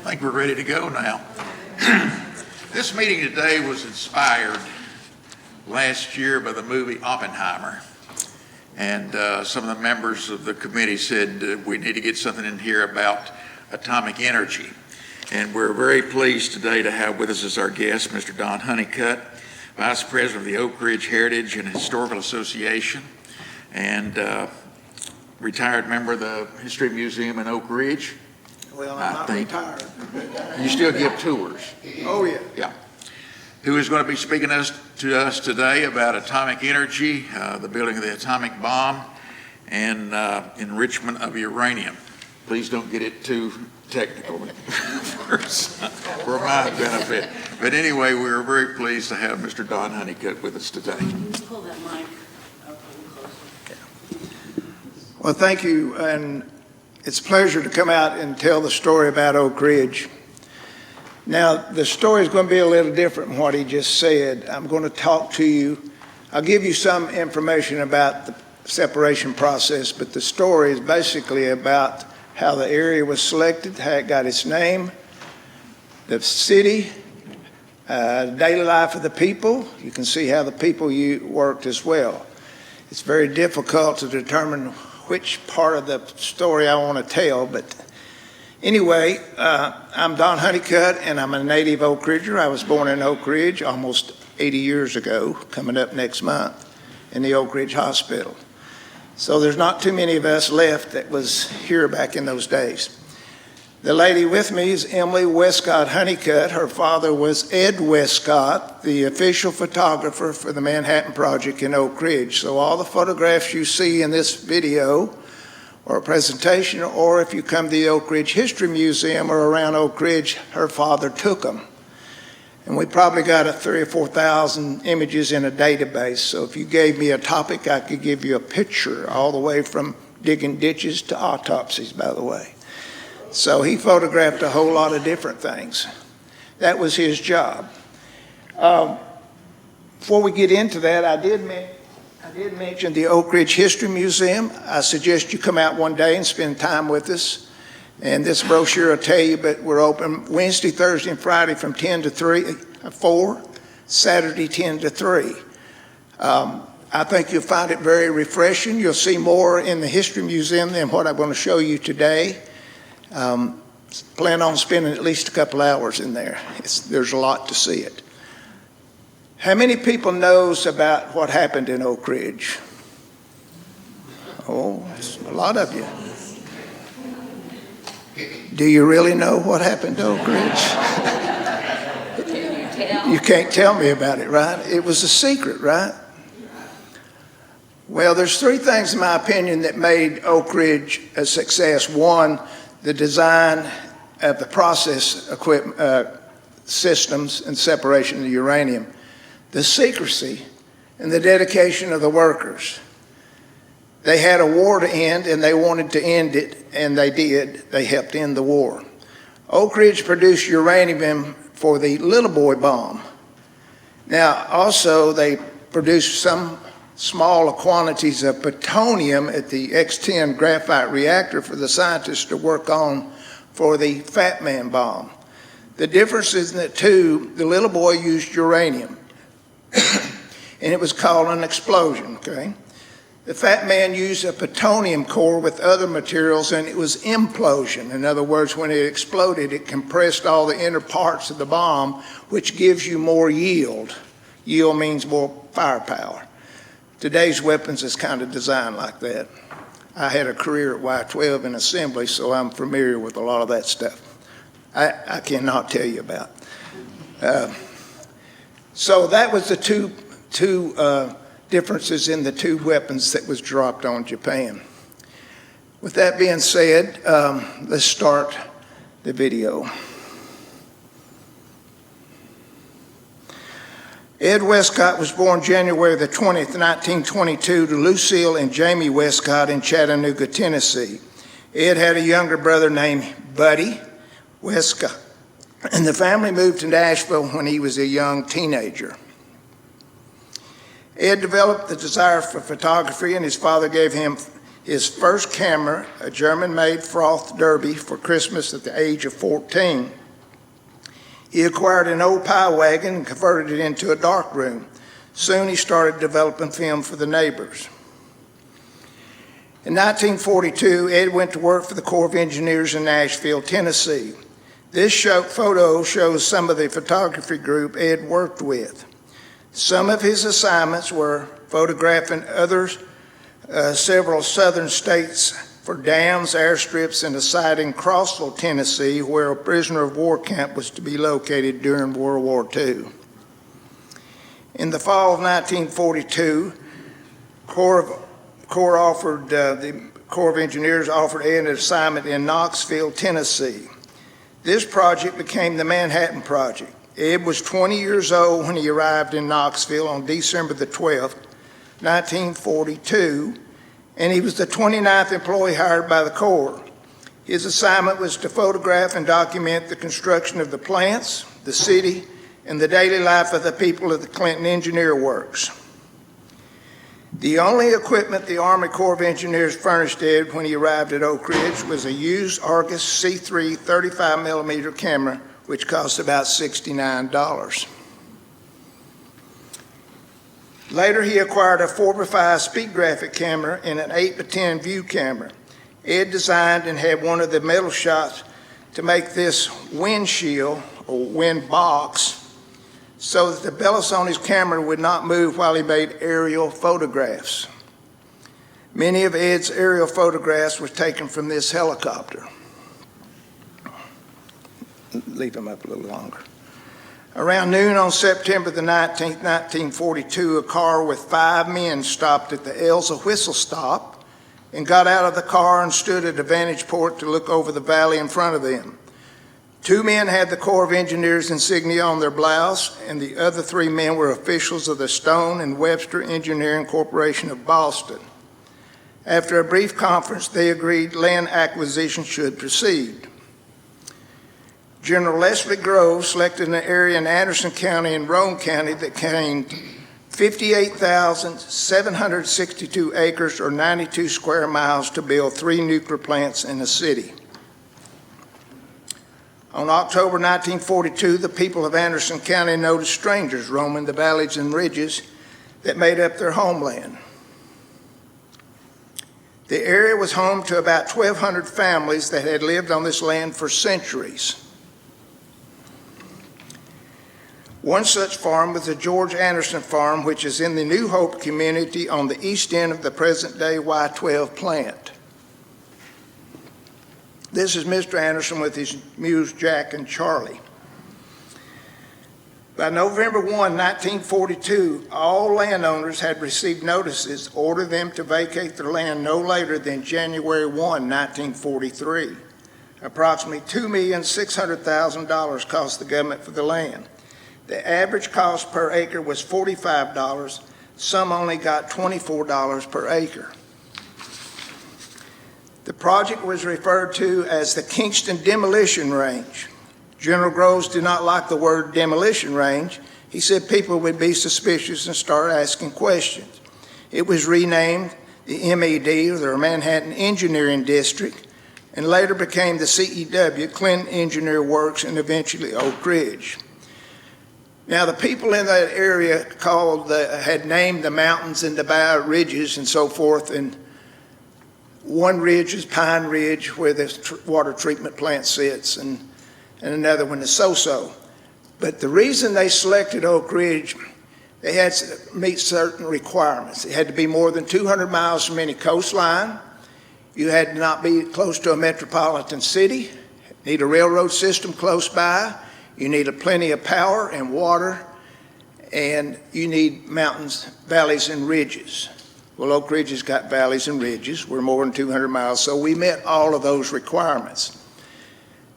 think we're ready to go now. This meeting today was inspired last year by the movie Oppenheimer. And some of the members of the committee said we need to get something in here about atomic energy. And we're very pleased today to have with us as our guest Mr. Don Hunnicutt, Vice President of the Oak Ridge Heritage and Historical Association, and retired member of the History Museum in Oak Ridge. Well, I'm not retired. You still give tours? Oh, yeah. Yeah. Who is going to be speaking to us today about atomic energy, the building of the atomic bomb, and enrichment of uranium. Please don't get it too technical for my benefit. But anyway, we are very pleased to have Mr. Don Hunnicutt with us today. Pull that mic up a little closer. Well, thank you, and it's a pleasure to come out and tell the story about Oak Ridge. Now, the story is going to be a little different from what he just said. I'm going to talk to you. I'll give you some information about the separation process, but the story is basically about how the area was selected, how it got its name, the city, daily life of the people. You can see how the people worked as well. It's very difficult to determine which part of the story I want to tell, but anyway, I'm Don Hunnicutt, and I'm a native Oak Ridger. I was born in Oak Ridge almost 80 years ago, coming up next month, in the Oak Ridge Hospital. So there's not too many of us left that was here back in those days. The lady with me is Emily Westcott Hunnicutt. Her father was Ed Westcott, the official photographer for the Manhattan Project in Oak Ridge. So all the photographs you see in this video or a presentation, or if you come to the Oak Ridge History Museum or around Oak Ridge, her father took them. And we probably got 3,000 or 4,000 images in a database. So if you gave me a topic, I could give you a picture all the way from digging ditches to autopsies, by the way. So he photographed a whole lot of different things. That was his job. Before we get into that, I did mention the Oak Ridge History Museum. I suggest you come out one day and spend time with us. And this brochure will tell you, but we're open Wednesday, Thursday, and Friday from 10 to 4, Saturday 10 to 3. I think you'll find it very refreshing. You'll see more in the History Museum than what I'm going to show you today. Plan on spending at least a couple hours in there. There's a lot to see it. How many people knows about what happened in Oak Ridge? Oh, a lot of you. Do you really know what happened to Oak Ridge? Can you tell? You can't tell me about it, right? It was a secret, right? Well, there's three things, in my opinion, that made Oak Ridge a success. One, the design of the process equipment, systems and separation of the uranium. The secrecy and the dedication of the workers. They had a war to end, and they wanted to end it, and they did. They helped end the war. Oak Ridge produced uranium for the Little Boy bomb. Now, also, they produced some small quantities of plutonium at the X-10 graphite reactor for the scientists to work on for the Fat Man bomb. The difference is that the Little Boy used uranium, and it was called an explosion, okay? The Fat Man used a plutonium core with other materials, and it was implosion. In other words, when it exploded, it compressed all the inner parts of the bomb, which gives you more yield. Yield means more firepower. Today's weapons is kind of designed like that. I had a career at Y-12 in assembly, so I'm familiar with a lot of that stuff. I cannot tell you about. So that was the two differences in the two weapons that was dropped on Japan. With that being said, let's start the video. Ed Westcott was born January the 20th, 1922 to Lucille and Jamie Westcott in Chattanooga, Tennessee. Ed had a younger brother named Buddy Westcott, and the family moved to Nashville when he was a young teenager. Ed developed the desire for photography, and his father gave him his first camera, a German-made Froth Derby, for Christmas at the age of 14. He acquired an old pie wagon and converted it into a dark room. Soon he started developing film for the neighbors. In 1942, Ed went to work for the Corps of Engineers in Nashville, Tennessee. This photo shows some of the photography group Ed worked with. Some of his assignments were photographing several southern states for dams, airstrips, and a site in Crossville, Tennessee, where a prisoner of war camp was to be located during World War II. In the fall of 1942, the Corps of Engineers offered Ed an assignment in Knoxville, Tennessee. This project became the Manhattan Project. Ed was 20 years old when he arrived in Knoxville on December the 12th, 1942, and he was the 29th employee hired by the Corps. His assignment was to photograph and document the construction of the plants, the city, and the daily life of the people of the Clinton Engineer Works. The only equipment the Army Corps of Engineers furnished Ed when he arrived at Oak Ridge was a used Argus C3 35mm camera, which cost about $69. Later, he acquired a 4x5 speed graphic camera and an 8x10 view camera. Ed designed and had one of the metal shots to make this windshield or wind box so that the bellows on his camera would not move while he made aerial photographs. Many of Ed's aerial photographs were taken from this helicopter. Leave him up a little longer. Around noon on September the 19th, 1942, a car with 5 men stopped at the Elza Whistle Stop and got out of the car and stood at a vantage point to look over the valley in front of them. 2 men had the Corps of Engineers insignia on their blouse, and the other 3 men were officials of the Stone and Webster Engineering Corporation of Boston. After a brief conference, they agreed land acquisition should proceed. General Leslie Grove selected an area in Anderson County and Roane County that contained 58,762 acres or 92 square miles to build 3 nuclear plants in the city. On October 1942, the people of Anderson County noticed strangers roaming the valleys and ridges that made up their homeland. The area was home to about 1,200 families that had lived on this land for centuries. One such farm was the George Anderson Farm, which is in the New Hope community on the east end of the present-day Y-12 plant. This is Mr. Anderson with his mules Jack and Charlie. By November 1, 1942, all landowners had received notices ordering them to vacate their land no later than January 1, 1943. Approximately $2,600,000 cost the government for the land. The average cost per acre was $45. Some only got $24 per acre. The project was referred to as the Kingston Demolition Range. General Groves did not like the word demolition range. He said people would be suspicious and start asking questions. It was renamed the MED, or the Manhattan Engineering District, and later became the CEW, Clinton Engineer Works, and eventually Oak Ridge. Now, the people in that area had named the mountains and the bow ridges and so forth, and one ridge is Pine Ridge, where the water treatment plant sits, and another one is So-So. But the reason they selected Oak Ridge, they had to meet certain requirements. It had to be more than 200 miles from any coastline. You had to not be close to a metropolitan city, need a railroad system close by, you need plenty of power and water, and you need mountains, valleys, and ridges. Well, Oak Ridge has got valleys and ridges. We're more than 200 miles, so we met all of those requirements.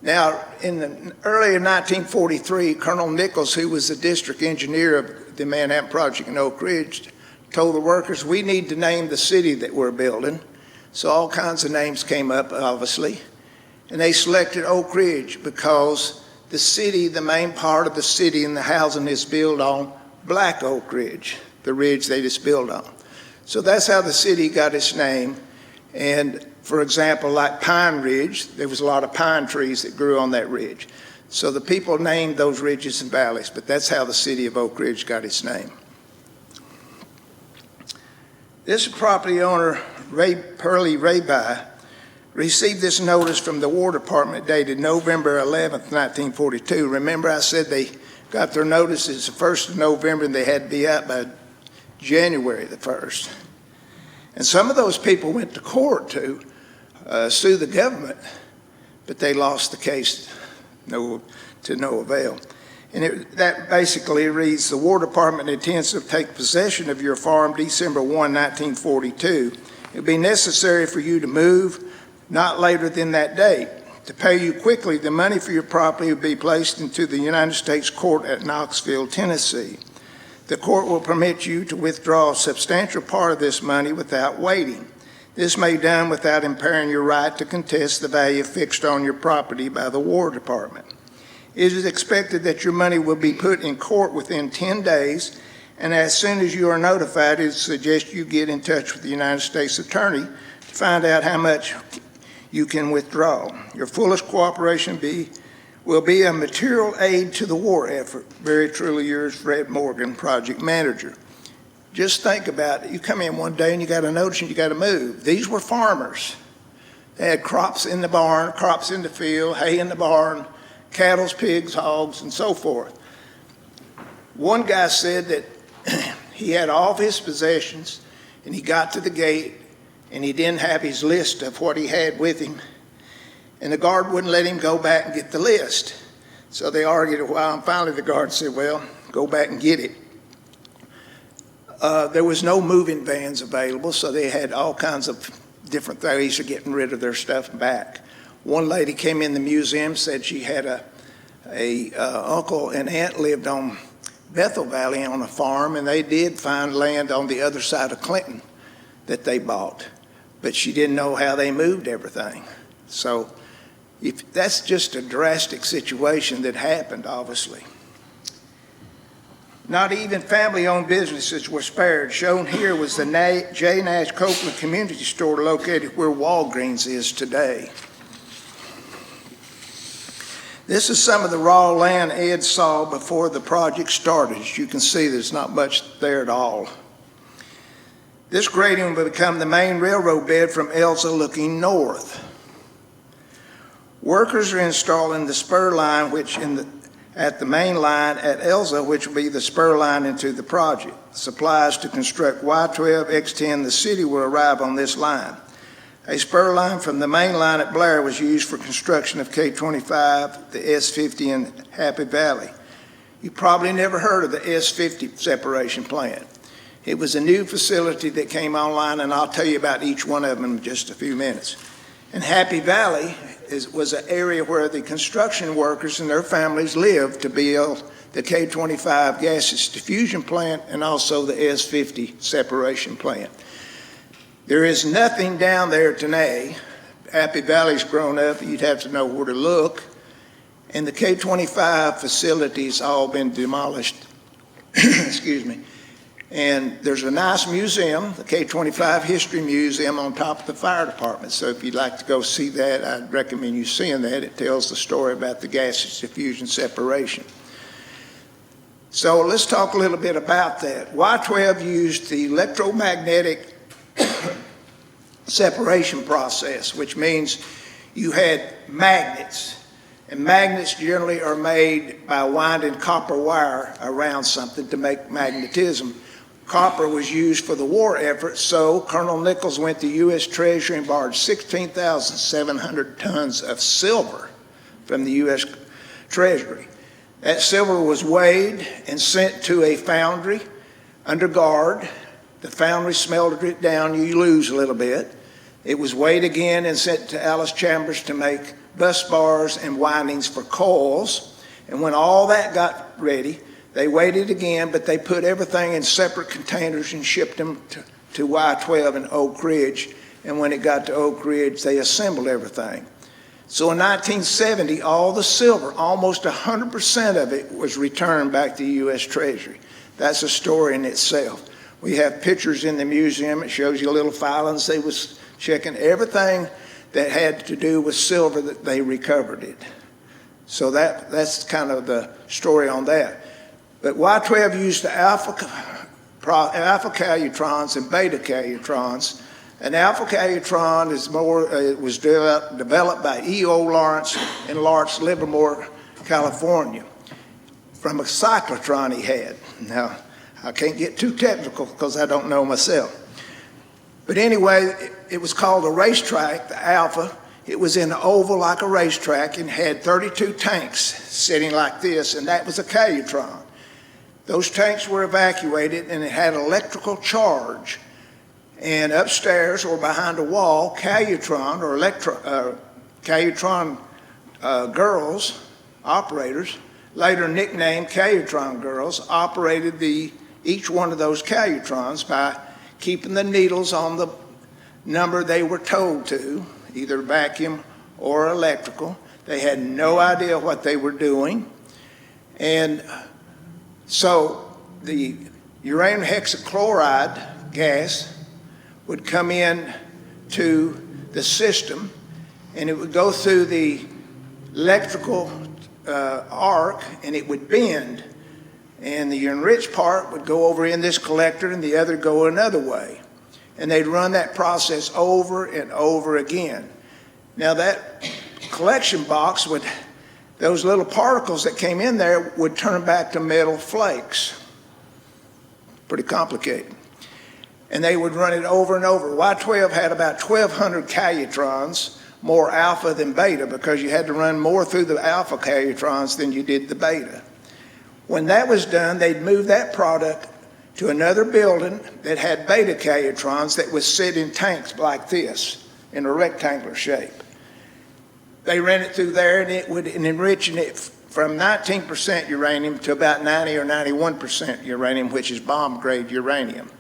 Now, in the early 1943, Colonel Nichols, who was the district engineer of the Manhattan Project in Oak Ridge, told the workers, we need to name the city that we're building. So all kinds of names came up, obviously, and they selected Oak Ridge because the city, the main part of the city and the housing is built on Black Oak Ridge, the ridge they just built on. So that's how the city got its name. And for example, like Pine Ridge, there was a lot of pine trees that grew on that ridge. So the people named those ridges and valleys, but that's how the city of Oak Ridge got its name. This property owner, Pearlie Raby, received this notice from the War Department dated November 11th, 1942. Remember I said they got their notices the 1st of November and they had to be out by January the 1st. And some of those people went to court to sue the government, but they lost the case to no avail. And that basically reads, the War Department intends to take possession of your farm December 1, 1942. It will be necessary for you to move not later than that date. To pay you quickly, the money for your property will be placed into the United States Court at Knoxville, Tennessee. The court will permit you to withdraw a substantial part of this money without waiting. This may be done without impairing your right to contest the value fixed on your property by the War Department. It is expected that your money will be put in court within 10 days, and as soon as you are notified, it is suggested you get in touch with the United States Attorney to find out how much you can withdraw. Your fullest cooperation will be a material aid to the war effort. Very truly yours, Fred Morgan, Project Manager. Just think about it. You come in one day and you got a notice and you got to move. These were farmers. They had crops in the barn, crops in the field, hay in the barn, cattle, pigs, hogs, and so forth. One guy said that he had all of his possessions and he got to the gate and he didn't have his list of what he had with him, and the guard wouldn't let him go back and get the list. So they argued a while, and finally the guard said, well, go back and get it. There was no moving vans available, so they had all kinds of different ways of getting rid of their stuff back. One lady came in the museum, said she had a uncle and aunt lived on Bethel Valley on a farm, and they did find land on the other side of Clinton that they bought, but she didn't know how they moved everything. So that's just a drastic situation that happened, obviously. Not even family-owned businesses were spared. Shown here was the J. Nash Copeland Community Store located where Walgreens is today. This is some of the raw land Ed saw before the project started. As you can see, there's not much there at all. This grading will become the main railroad bed from Elsa looking north. Workers are installing the spur line at the main line at Elsa, which will be the spur line into the project. Supplies to construct Y12, X10, the city will arrive on this line. A spur line from the main line at Blair was used for construction of K25, the S50 in Happy Valley. You probably never heard of the S50 separation plant. It was a new facility that came online, and I'll tell you about each one of them in just a few minutes. And Happy Valley was an area where the construction workers and their families lived to build the K25 gaseous diffusion plant and also the S50 separation plant. There is nothing down there today. Happy Valley's grown up, you'd have to know where to look. And the K25 facilities all been demolished. Excuse me. And there's a nice museum, the K25 History Museum on top of the fire department. So if you'd like to go see that, I'd recommend you seeing that. It tells the story about the gaseous diffusion separation. So let's talk a little bit about that. Y12 used the electromagnetic separation process, which means you had magnets. And magnets generally are made by winding copper wire around something to make magnetism. Copper was used for the war effort, so Colonel Nichols went to U.S. Treasury and borrowed 16,700 tons of silver from the U.S. Treasury. That silver was weighed and sent to a foundry under guard. The foundry smelted it down, you lose a little bit. It was weighed again and sent to Alice Chambers to make bus bars and windings for coils. And when all that got ready, they weighed it again, but they put everything in separate containers and shipped them to Y12 in Oak Ridge. And when it got to Oak Ridge, they assembled everything. So in 1970, all the silver, almost 100% of it, was returned back to the U.S. Treasury. That's a story in itself. We have pictures in the museum. It shows you little filings. They was checking everything that had to do with silver that they recovered it. So that's kind of the story on that. But Y12 used the alpha calutrons and beta calutrons. An alpha calutron is was developed by E.O. Lawrence in Lawrence, Livermore, California, from a cyclotron he had. Now, I can't get too technical because I don't know myself. But anyway, it was called a racetrack, the alpha. It was in an oval like a racetrack and had 32 tanks sitting like this, and that was a calutron. Those tanks were evacuated, and it had electrical charge. And upstairs or behind a wall, calutron girls, operators, later nicknamed calutron girls, operated each one of those calutrons by keeping the needles on the number they were told to, either vacuum or electrical. They had no idea what they were doing. And so the uranium hexachloride gas would come in to the system, and it would go through the electrical arc, and it would bend. And the enriched part would go over in this collector, and the other go another way. And they'd run that process over and over again. Now that collection box those little particles that came in there would turn back to metal flakes. Pretty complicated. And they would run it over and over. Y12 had about 1,200 calutrons, more alpha than beta, because you had to run more through the alpha calutrons than you did the beta. When that was done, they'd move that product to another building that had beta calutrons that would sit in tanks like this, in a rectangular shape. They ran it through there, and it would enrich it from 19% uranium to about 90 or 91% uranium, which is bomb-grade uranium.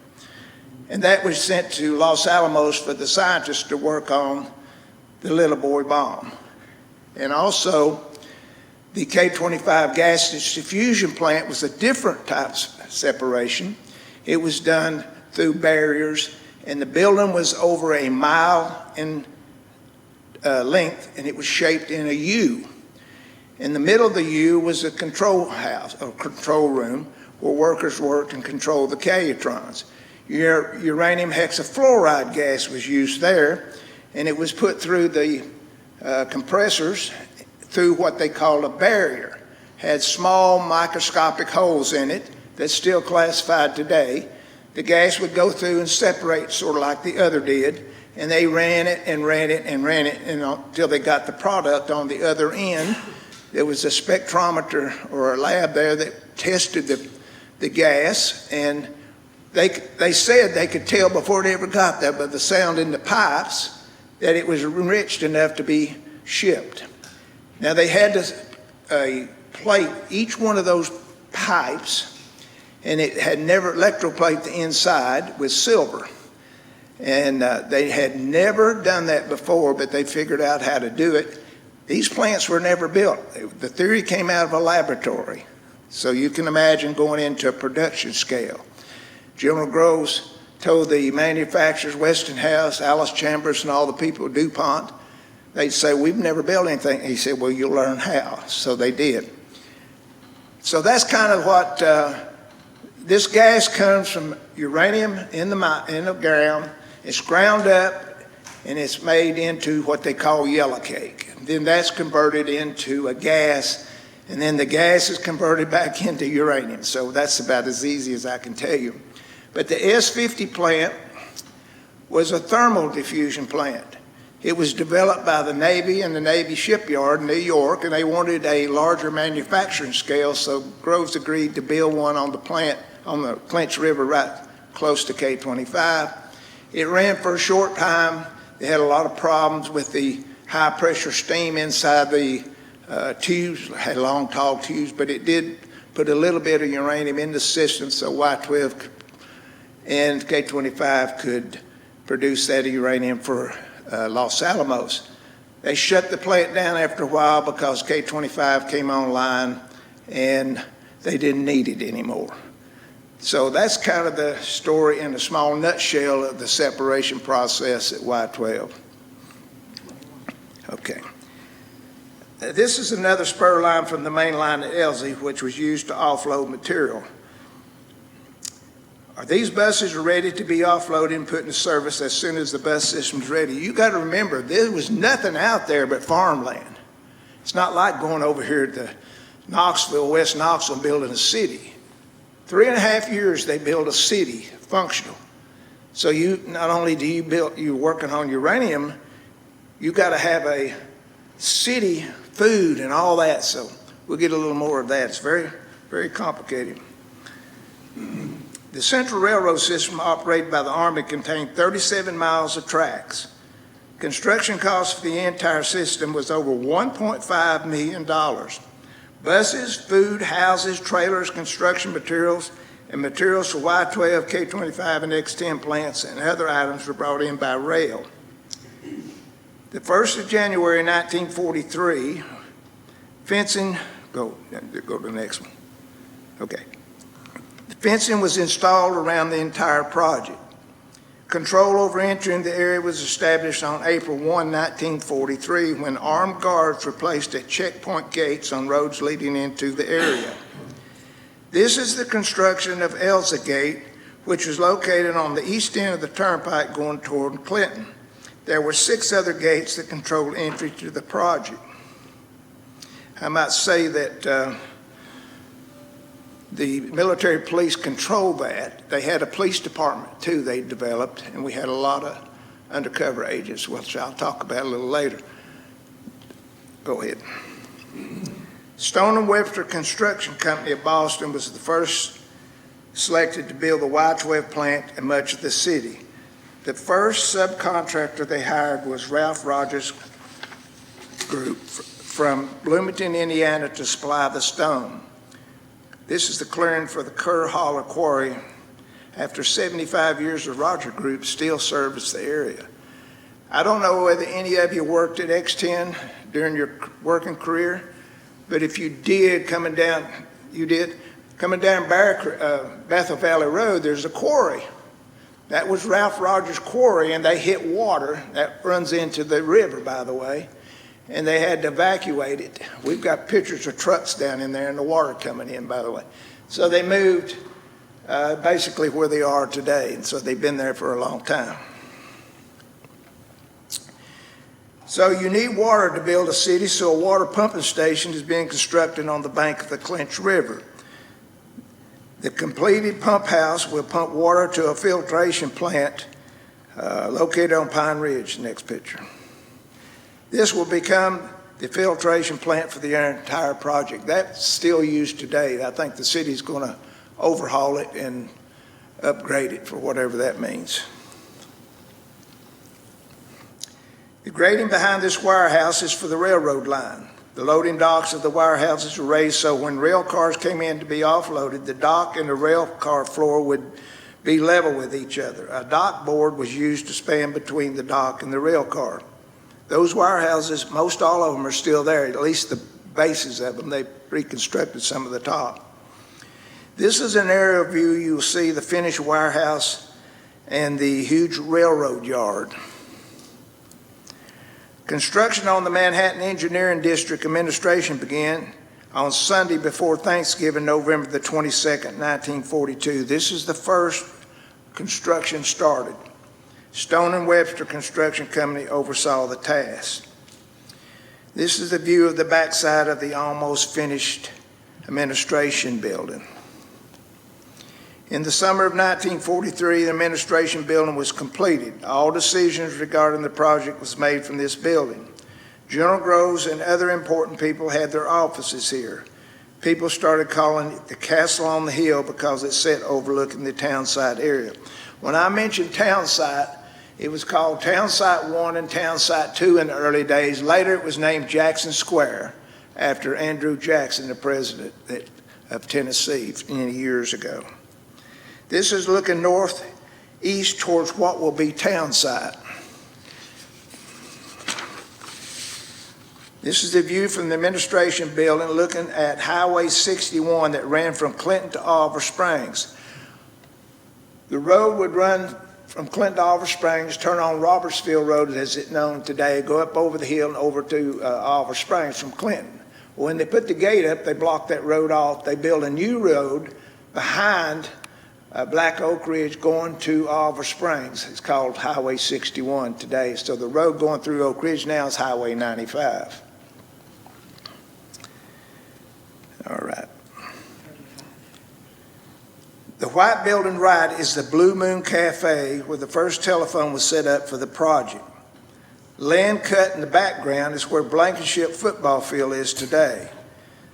And that was sent to Los Alamos for the scientists to work on the little boy bomb. And also, the K-25 gas diffusion plant was a different type of separation. It was done through barriers, and the building was over a mile in length, and it was shaped in a U. In the middle of the U was a control house, or control room, where workers worked and controlled the calutrons. Uranium hexafluoride gas was used there, and it was put through the compressors through what they called a barrier. Had small microscopic holes in it that's still classified today. The gas would go through and separate sort of like the other did, and they ran it and ran it and ran it until they got the product on the other end. There was a spectrometer or a lab there that tested the gas, and they said they could tell before it ever got there by the sound in the pipes that it was enriched enough to be shipped. Now they had to plate each one of those pipes, and it had never electroplate the inside with silver. And they had never done that before, but they figured out how to do it. These plants were never built. The theory came out of a laboratory. So you can imagine going into a production scale. General Groves told the manufacturers, Westinghouse, Alice Chambers, and all the people at DuPont, they'd say, we've never built anything. He said, well, you'll learn how. So they did. So that's kind of what, this gas comes from uranium in the ground. It's ground up, and it's made into what they call yellow cake. And then that's converted into a gas, and then the gas is converted back into uranium. So that's about as easy as I can tell you. But the S-50 plant was a thermal diffusion plant. It was developed by the Navy and the Navy shipyard in New York, and they wanted a larger manufacturing scale, so Groves agreed to build one on the plant on the Clinch River right close to K-25. It ran for a short time. They had a lot of problems with the high pressure steam inside the tubes, had long tall tubes, but it did put a little bit of uranium in the system, so Y12 and K-25 could produce that uranium for Los Alamos. They shut the plant down after a while because K-25 came online and they didn't need it anymore. So that's kind of the story in a small nutshell of the separation process at Y12. Okay. This is another spur line from the main line at Elsie, which was used to offload material. These buses are ready to be offloaded and put into service as soon as the bus system's ready. You got to remember, there was nothing out there but farmland. It's not like going over here to Knoxville, West Knoxville, and building a city. 3.5 years they built a city, functional. So you not only do you're working on uranium, you got to have a city, food, and all that. So we'll get a little more of that. It's very, very complicated. The Central Railroad system operated by the Army contained 37 miles of tracks. Construction cost for the entire system was over $1.5 million. Buses, food, houses, trailers, construction materials, and materials for Y-12, K-25, and X-10 plants and other items were brought in by rail. The 1st of January 1943, fencing, go to the next one. Okay. Fencing was installed around the entire project. Control over entering the area was established on April 1, 1943, when armed guards were placed at checkpoint gates on roads leading into the area. This is the construction of Elsa Gate, which was located on the east end of the turnpike going toward Clinton. There were 6 other gates that controlled entry to the project. I might say that the military police controlled that. They had a police department too they developed, and we had a lot of undercover agents, which I'll talk about a little later. Go ahead. Stone and Webster Construction Company of Boston was the first selected to build the Y-12 plant in much of the city. The first subcontractor they hired was Ralph Rogers Group from Bloomington, Indiana, to supply the stone. This is the clearing for the Kerr Holler Quarry. After 75 years, the Roger Group still service the area. I don't know whether any of you worked at X-10 during your working career, but if you did, coming down Bethel Valley Road, there's a quarry. That was Ralph Rogers' quarry, and they hit water. That runs into the river, by the way, and they had to evacuate it. We've got pictures of trucks down in there and the water coming in, by the way. So they moved basically where they are today, and so they've been there for a long time. So you need water to build a city, so a water pumping station is being constructed on the bank of the Clinch River. The completed pump house will pump water to a filtration plant located on Pine Ridge, next picture. This will become the filtration plant for the entire project. That's still used today. I think the city's going to overhaul it and upgrade it for whatever that means. The grading behind this warehouse is for the railroad line. The loading docks of the warehouses were raised so when rail cars came in to be offloaded, the dock and the rail car floor would be level with each other. A dock board was used to span between the dock and the rail car. Those warehouses, most all of them are still there, at least the bases of them. They reconstructed some of the top. This is an aerial view. You'll see the finished warehouse and the huge railroad yard. Construction on the Manhattan Engineering District administration began on Sunday before Thanksgiving, November the 22nd, 1942. This is the first construction started. Stone and Webster Construction Company oversaw the task. This is the view of the backside of the almost finished administration building. In the summer of 1943, the administration building was completed. All decisions regarding the project was made from this building. General Groves and other important people had their offices here. People started calling it the Castle on the Hill because it sat overlooking the town site area. When I mentioned town site, it was called Town Site 1 and Town Site 2 in the early days. Later it was named Jackson Square after Andrew Jackson, the president of Tennessee many years ago. This is looking northeast towards what will be Town Site. This is the view from the administration building looking at Highway 61 that ran from Clinton to Oliver Springs. The road would run from Clinton to Oliver Springs, turn on Robertsville Road as it's known today, go up over the hill and over to Oliver Springs from Clinton. When they put the gate up, they blocked that road off. They built a new road behind Black Oak Ridge going to Oliver Springs. It's called Highway 61 today. So the road going through Oak Ridge now is Highway 95. All right. The white building right is the Blue Moon Cafe, where the first telephone was set up for the project. Land cut in the background is where Blankenship football field is today.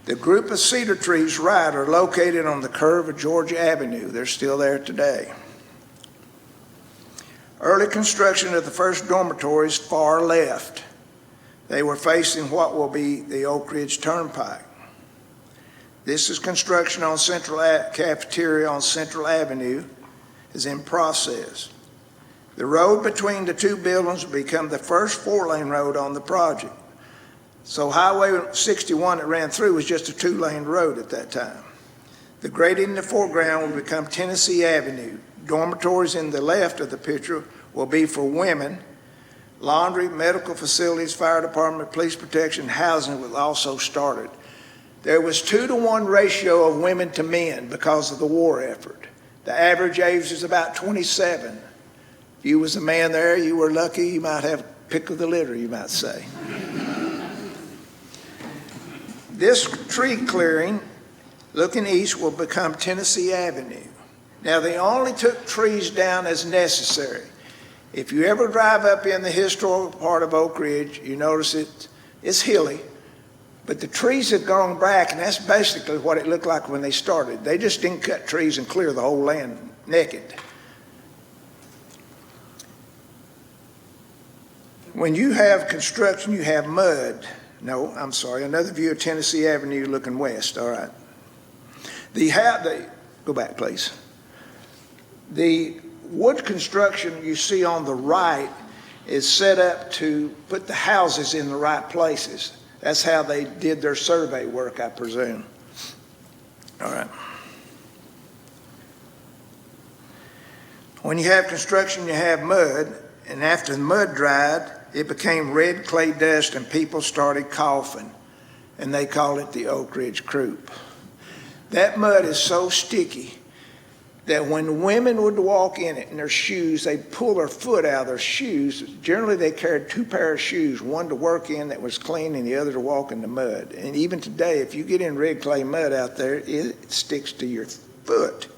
The group of cedar trees right are located on the curve of Georgia Avenue. They're still there today. Early construction of the first dormitories far left. They were facing what will be the Oak Ridge Turnpike. This is construction on cafeteria on Central Avenue is in process. The road between the two buildings will become the first 4-lane road on the project. So Highway 61 that ran through was just a 2-lane road at that time. The grade in the foreground will become Tennessee Avenue. Dormitories in the left of the picture will be for women. Laundry, medical facilities, fire department, police protection, housing will also started. There was 2-to-1 ratio of women to men because of the war effort. The average age is about 27. If you was a man there, you were lucky. You might have pick of the litter, you might say. This tree clearing looking east will become Tennessee Avenue. Now, they only took trees down as necessary. If you ever drive up in the historical part of Oak Ridge, you notice it's hilly, but the trees have gone back, and that's basically what it looked like when they started. They just didn't cut trees and clear the whole land naked. When you have construction, you have mud. No, I'm sorry, another view of Tennessee Avenue looking west, all right. Go back, please. The wood construction you see on the right is set up to put the houses in the right places. That's how they did their survey work, I presume. All right. When you have construction, you have mud, and after the mud dried, it became red clay dust and people started coughing, and they called it the Oak Ridge Croup. That mud is so sticky that when women would walk in it in their shoes, they'd pull their foot out of their shoes. Generally, they carried 2 pairs of shoes, one to work in that was clean and the other to walk in the mud. And even today, if you get in red clay mud out there, it sticks to your foot.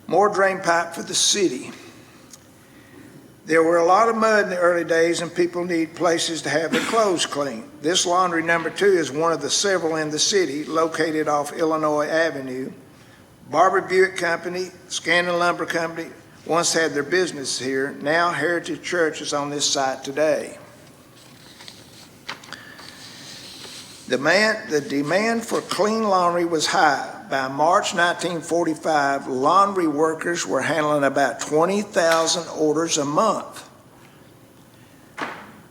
More drain pipe for the city. There were a lot of mud in the early days, and people need places to have their clothes clean. This laundry number 2 is one of the several in the city located off Illinois Avenue. Barber Buick Company, Scannon Lumber Company once had their business here. Now Heritage Church is on this site today. The demand for clean laundry was high. By March 1945, laundry workers were handling about 20,000 orders a month.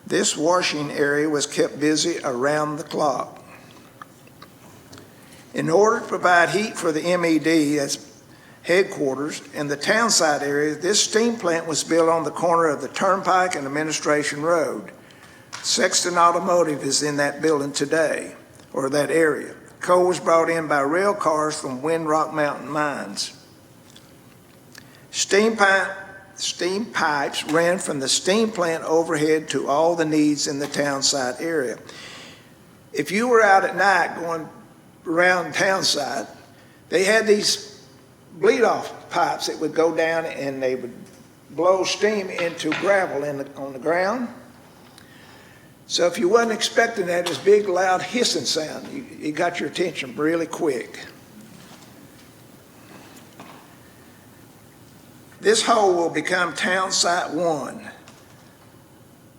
This washing area was kept busy around the clock. In order to provide heat for the MED, that's headquarters, in the townside area, this steam plant was built on the corner of the Turnpike and Administration Road. Sexton Automotive is in that building today, or that area. Coal was brought in by rail cars from Windrock Mountain Mines. Steam pipes ran from the steam plant overhead to all the needs in the townside area. If you were out at night going around townside, they had these bleed-off pipes that would go down and they would blow steam into gravel on the ground. So if you wasn't expecting that, this big, loud hissing sound, it got your attention really quick. This hole will become Town Site 1.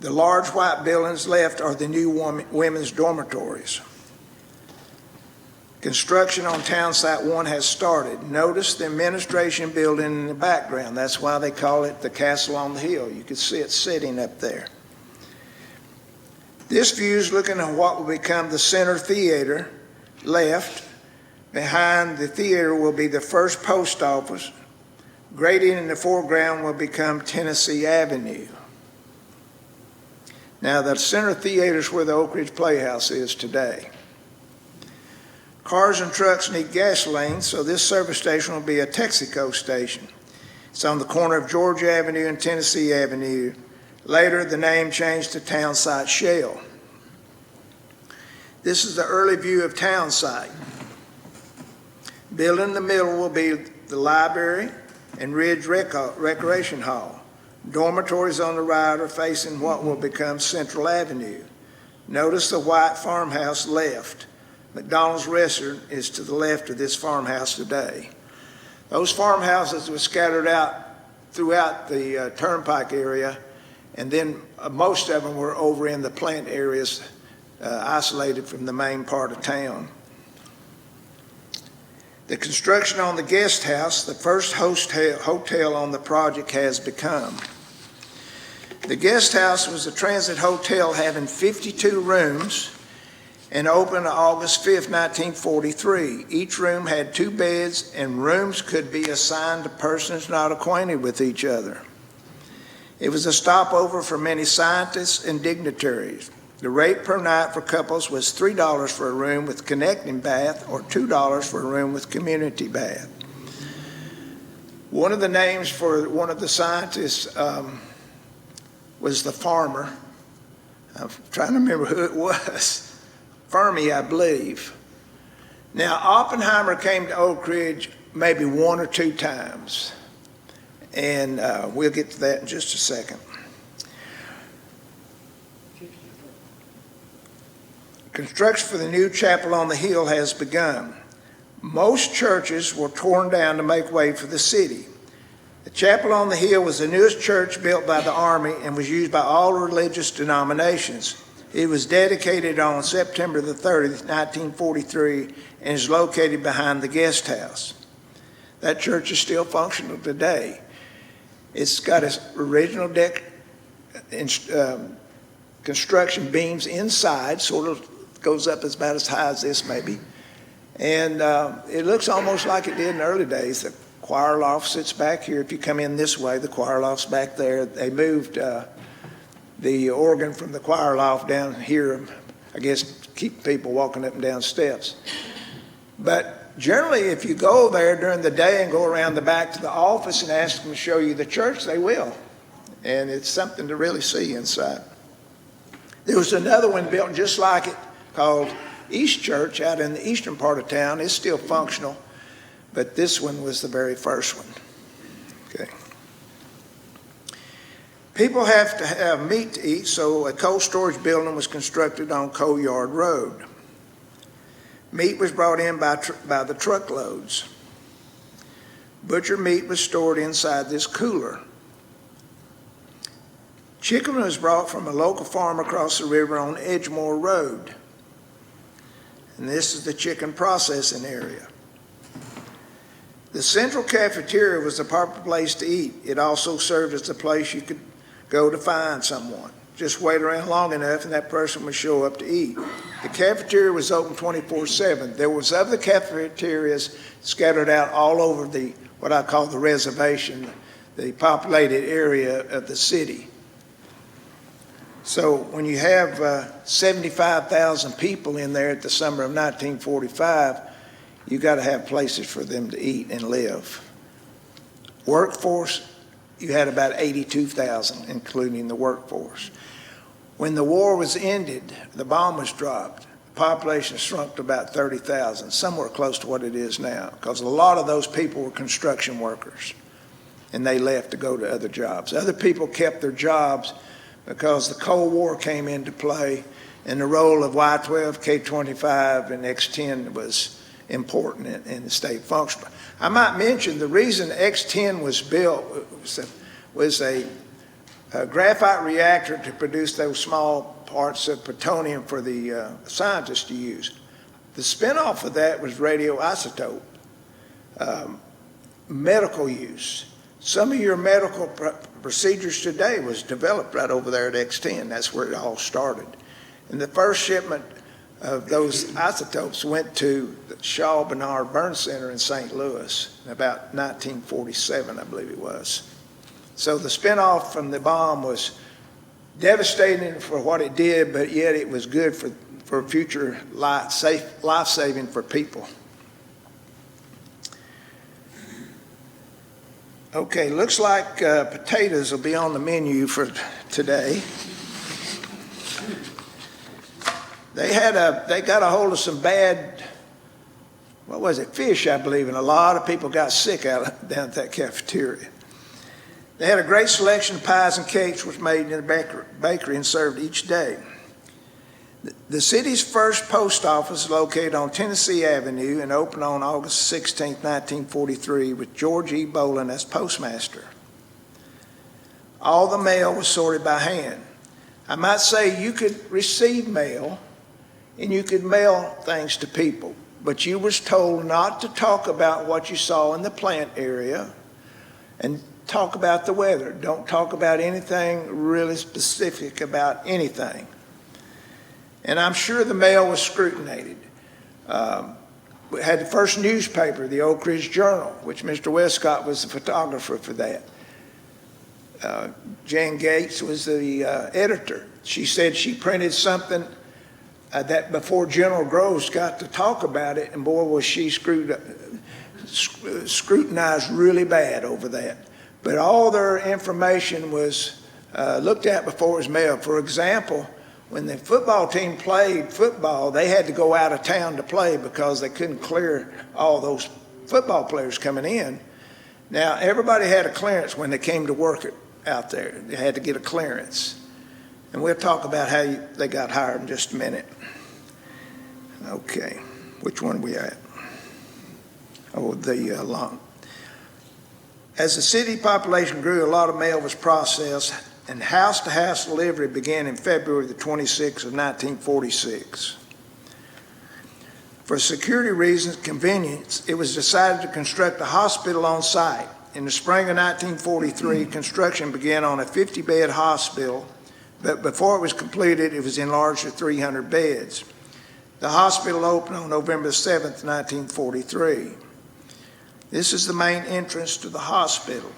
The large white buildings left are the new women's dormitories. Construction on Town Site 1 has started. Notice the administration building in the background. That's why they call it the Castle on the Hill. You can see it sitting up there. This view is looking at what will become the center theater left. Behind the theater will be the first post office. Grading in the foreground will become Tennessee Avenue. Now, the center theater is where the Oak Ridge Playhouse is today. Cars and trucks need gasoline, so this service station will be a Texaco station. It's on the corner of Georgia Avenue and Tennessee Avenue. Later, the name changed to Townsite Shell. This is the early view of Townsite. Building in the middle will be the library and Ridge Recreation Hall. Dormitories on the right are facing what will become Central Avenue. Notice the white farmhouse left. McDonald's restaurant is to the left of this farmhouse today. Those farmhouses were scattered out throughout the turnpike area, and then most of them were over in the plant areas, isolated from the main part of town. The construction on the guest house, the first hotel on the project, has become. The guest house was a transit hotel having 52 rooms and opened August 5th, 1943. Each room had 2 beds, and rooms could be assigned to persons not acquainted with each other. It was a stopover for many scientists and dignitaries. The rate per night for couples was $3 for a room with connecting bath or $2 for a room with community bath. One of the names for one of the scientists was the farmer. I'm trying to remember who it was. Fermi, I believe. Now, Oppenheimer came to Oak Ridge maybe 1 or 2 times, and we'll get to that in just a second. Construction for the new chapel on the hill has begun. Most churches were torn down to make way for the city. The chapel on the hill was the newest church built by the Army and was used by all religious denominations. It was dedicated on September the 30th, 1943, and is located behind the guest house. That church is still functional today. It's got its original construction beams inside, sort of goes up about as high as this maybe. And it looks almost like it did in the early days. The choir loft sits back here. If you come in this way, the choir loft's back there. They moved the organ from the choir loft down here, I guess, to keep people walking up and down steps. But generally, if you go there during the day and go around the back to the office and ask them to show you the church, they will. And it's something to really see inside. There was another one built just like it called East Church out in the eastern part of town. It's still functional, but this one was the very first one. Okay. People have to have meat to eat, so a cold storage building was constructed on Coal Yard Road. Meat was brought in by the truckloads. Butcher meat was stored inside this cooler. Chicken was brought from a local farm across the river on Edgemore Road. And this is the chicken processing area. The central cafeteria was the proper place to eat. It also served as the place you could go to find someone. Just wait around long enough and that person would show up to eat. The cafeteria was open 24/7. There was other cafeterias scattered out all over what I call the reservation, the populated area of the city. So when you have 75,000 people in there at the summer of 1945, you got to have places for them to eat and live. Workforce, you had about 82,000, including the workforce. When the war was ended, the bomb was dropped. The population shrunk to about 30,000, somewhere close to what it is now, because a lot of those people were construction workers, and they left to go to other jobs. Other people kept their jobs because the Cold War came into play, and the role of Y-12, K-25, and X-10 was important and stayed functional. I might mention the reason X-10 was built was a graphite reactor to produce those small parts of plutonium for the scientists to use. The spinoff of that was radioisotope, medical use. Some of your medical procedures today was developed right over there at X-10. That's where it all started. And the first shipment of those isotopes went to the Shaw Bernard Burn Center in St. Louis in about 1947, I believe it was. So the spinoff from the bomb was devastating for what it did, but yet it was good for future life-saving for people. Okay, looks like potatoes will be on the menu for today. They got a hold of some bad, what was it, fish, I believe, and a lot of people got sick down at that cafeteria. They had a great selection of pies and cakes which made in the bakery and served each day. The city's first post office is located on Tennessee Avenue and opened on August 16, 1943, with George E. Bolin as postmaster. All the mail was sorted by hand. I might say you could receive mail and you could mail things to people, but you was told not to talk about what you saw in the plant area and talk about the weather. Don't talk about anything really specific about anything. And I'm sure the mail was scrutinized. We had the first newspaper, the Oak Ridge Journal, which Mr. Westcott was the photographer for that. Jan Gates was the editor. She said she printed something that before General Groves got to talk about it, and boy, was she scrutinized really bad over that. But all their information was looked at before it was mailed. For example, when the football team played football, they had to go out of town to play because they couldn't clear all those football players coming in. Now, everybody had a clearance when they came to work out there. They had to get a clearance. And we'll talk about how they got hired in just a minute. Okay, which one are we at? Oh, the long. As the city population grew, a lot of mail was processed, and house-to-house delivery began in February the 26th of 1946. For security reasons, convenience, it was decided to construct a hospital on site. In the spring of 1943, construction began on a 50-bed hospital, but before it was completed, it was enlarged to 300 beds. The hospital opened on November 7th, 1943. This is the main entrance to the hospital.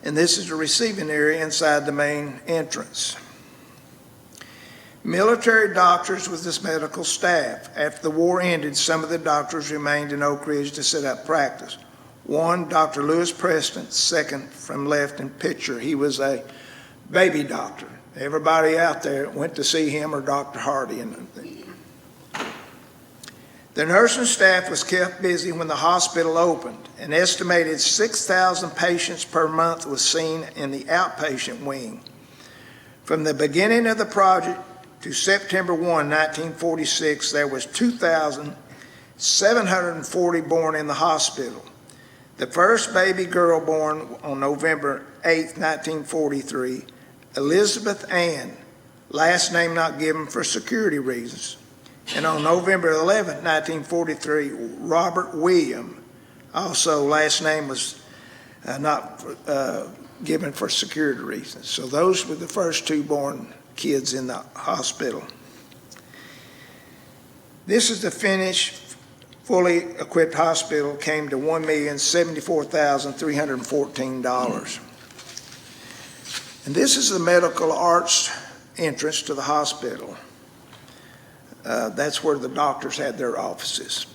And this is the receiving area inside the main entrance. Military doctors with this medical staff. After the war ended, some of the doctors remained in Oak Ridge to set up practice. One, Dr. Lewis Preston, second from left in picture. He was a baby doctor. Everybody out there went to see him or Dr. Hardy. The nursing staff was kept busy when the hospital opened. An estimated 6,000 patients per month was seen in the outpatient wing. From the beginning of the project to September 1, 1946, there was 2,740 born in the hospital. The first baby girl born on November 8, 1943, Elizabeth Ann, last name not given for security reasons. And on November 11, 1943, Robert William, also last name was not given for security reasons. So those were the first two born kids in the hospital. This is the finished, fully equipped hospital, came to $1,074,314. And this is the medical arts entrance to the hospital. That's where the doctors had their offices.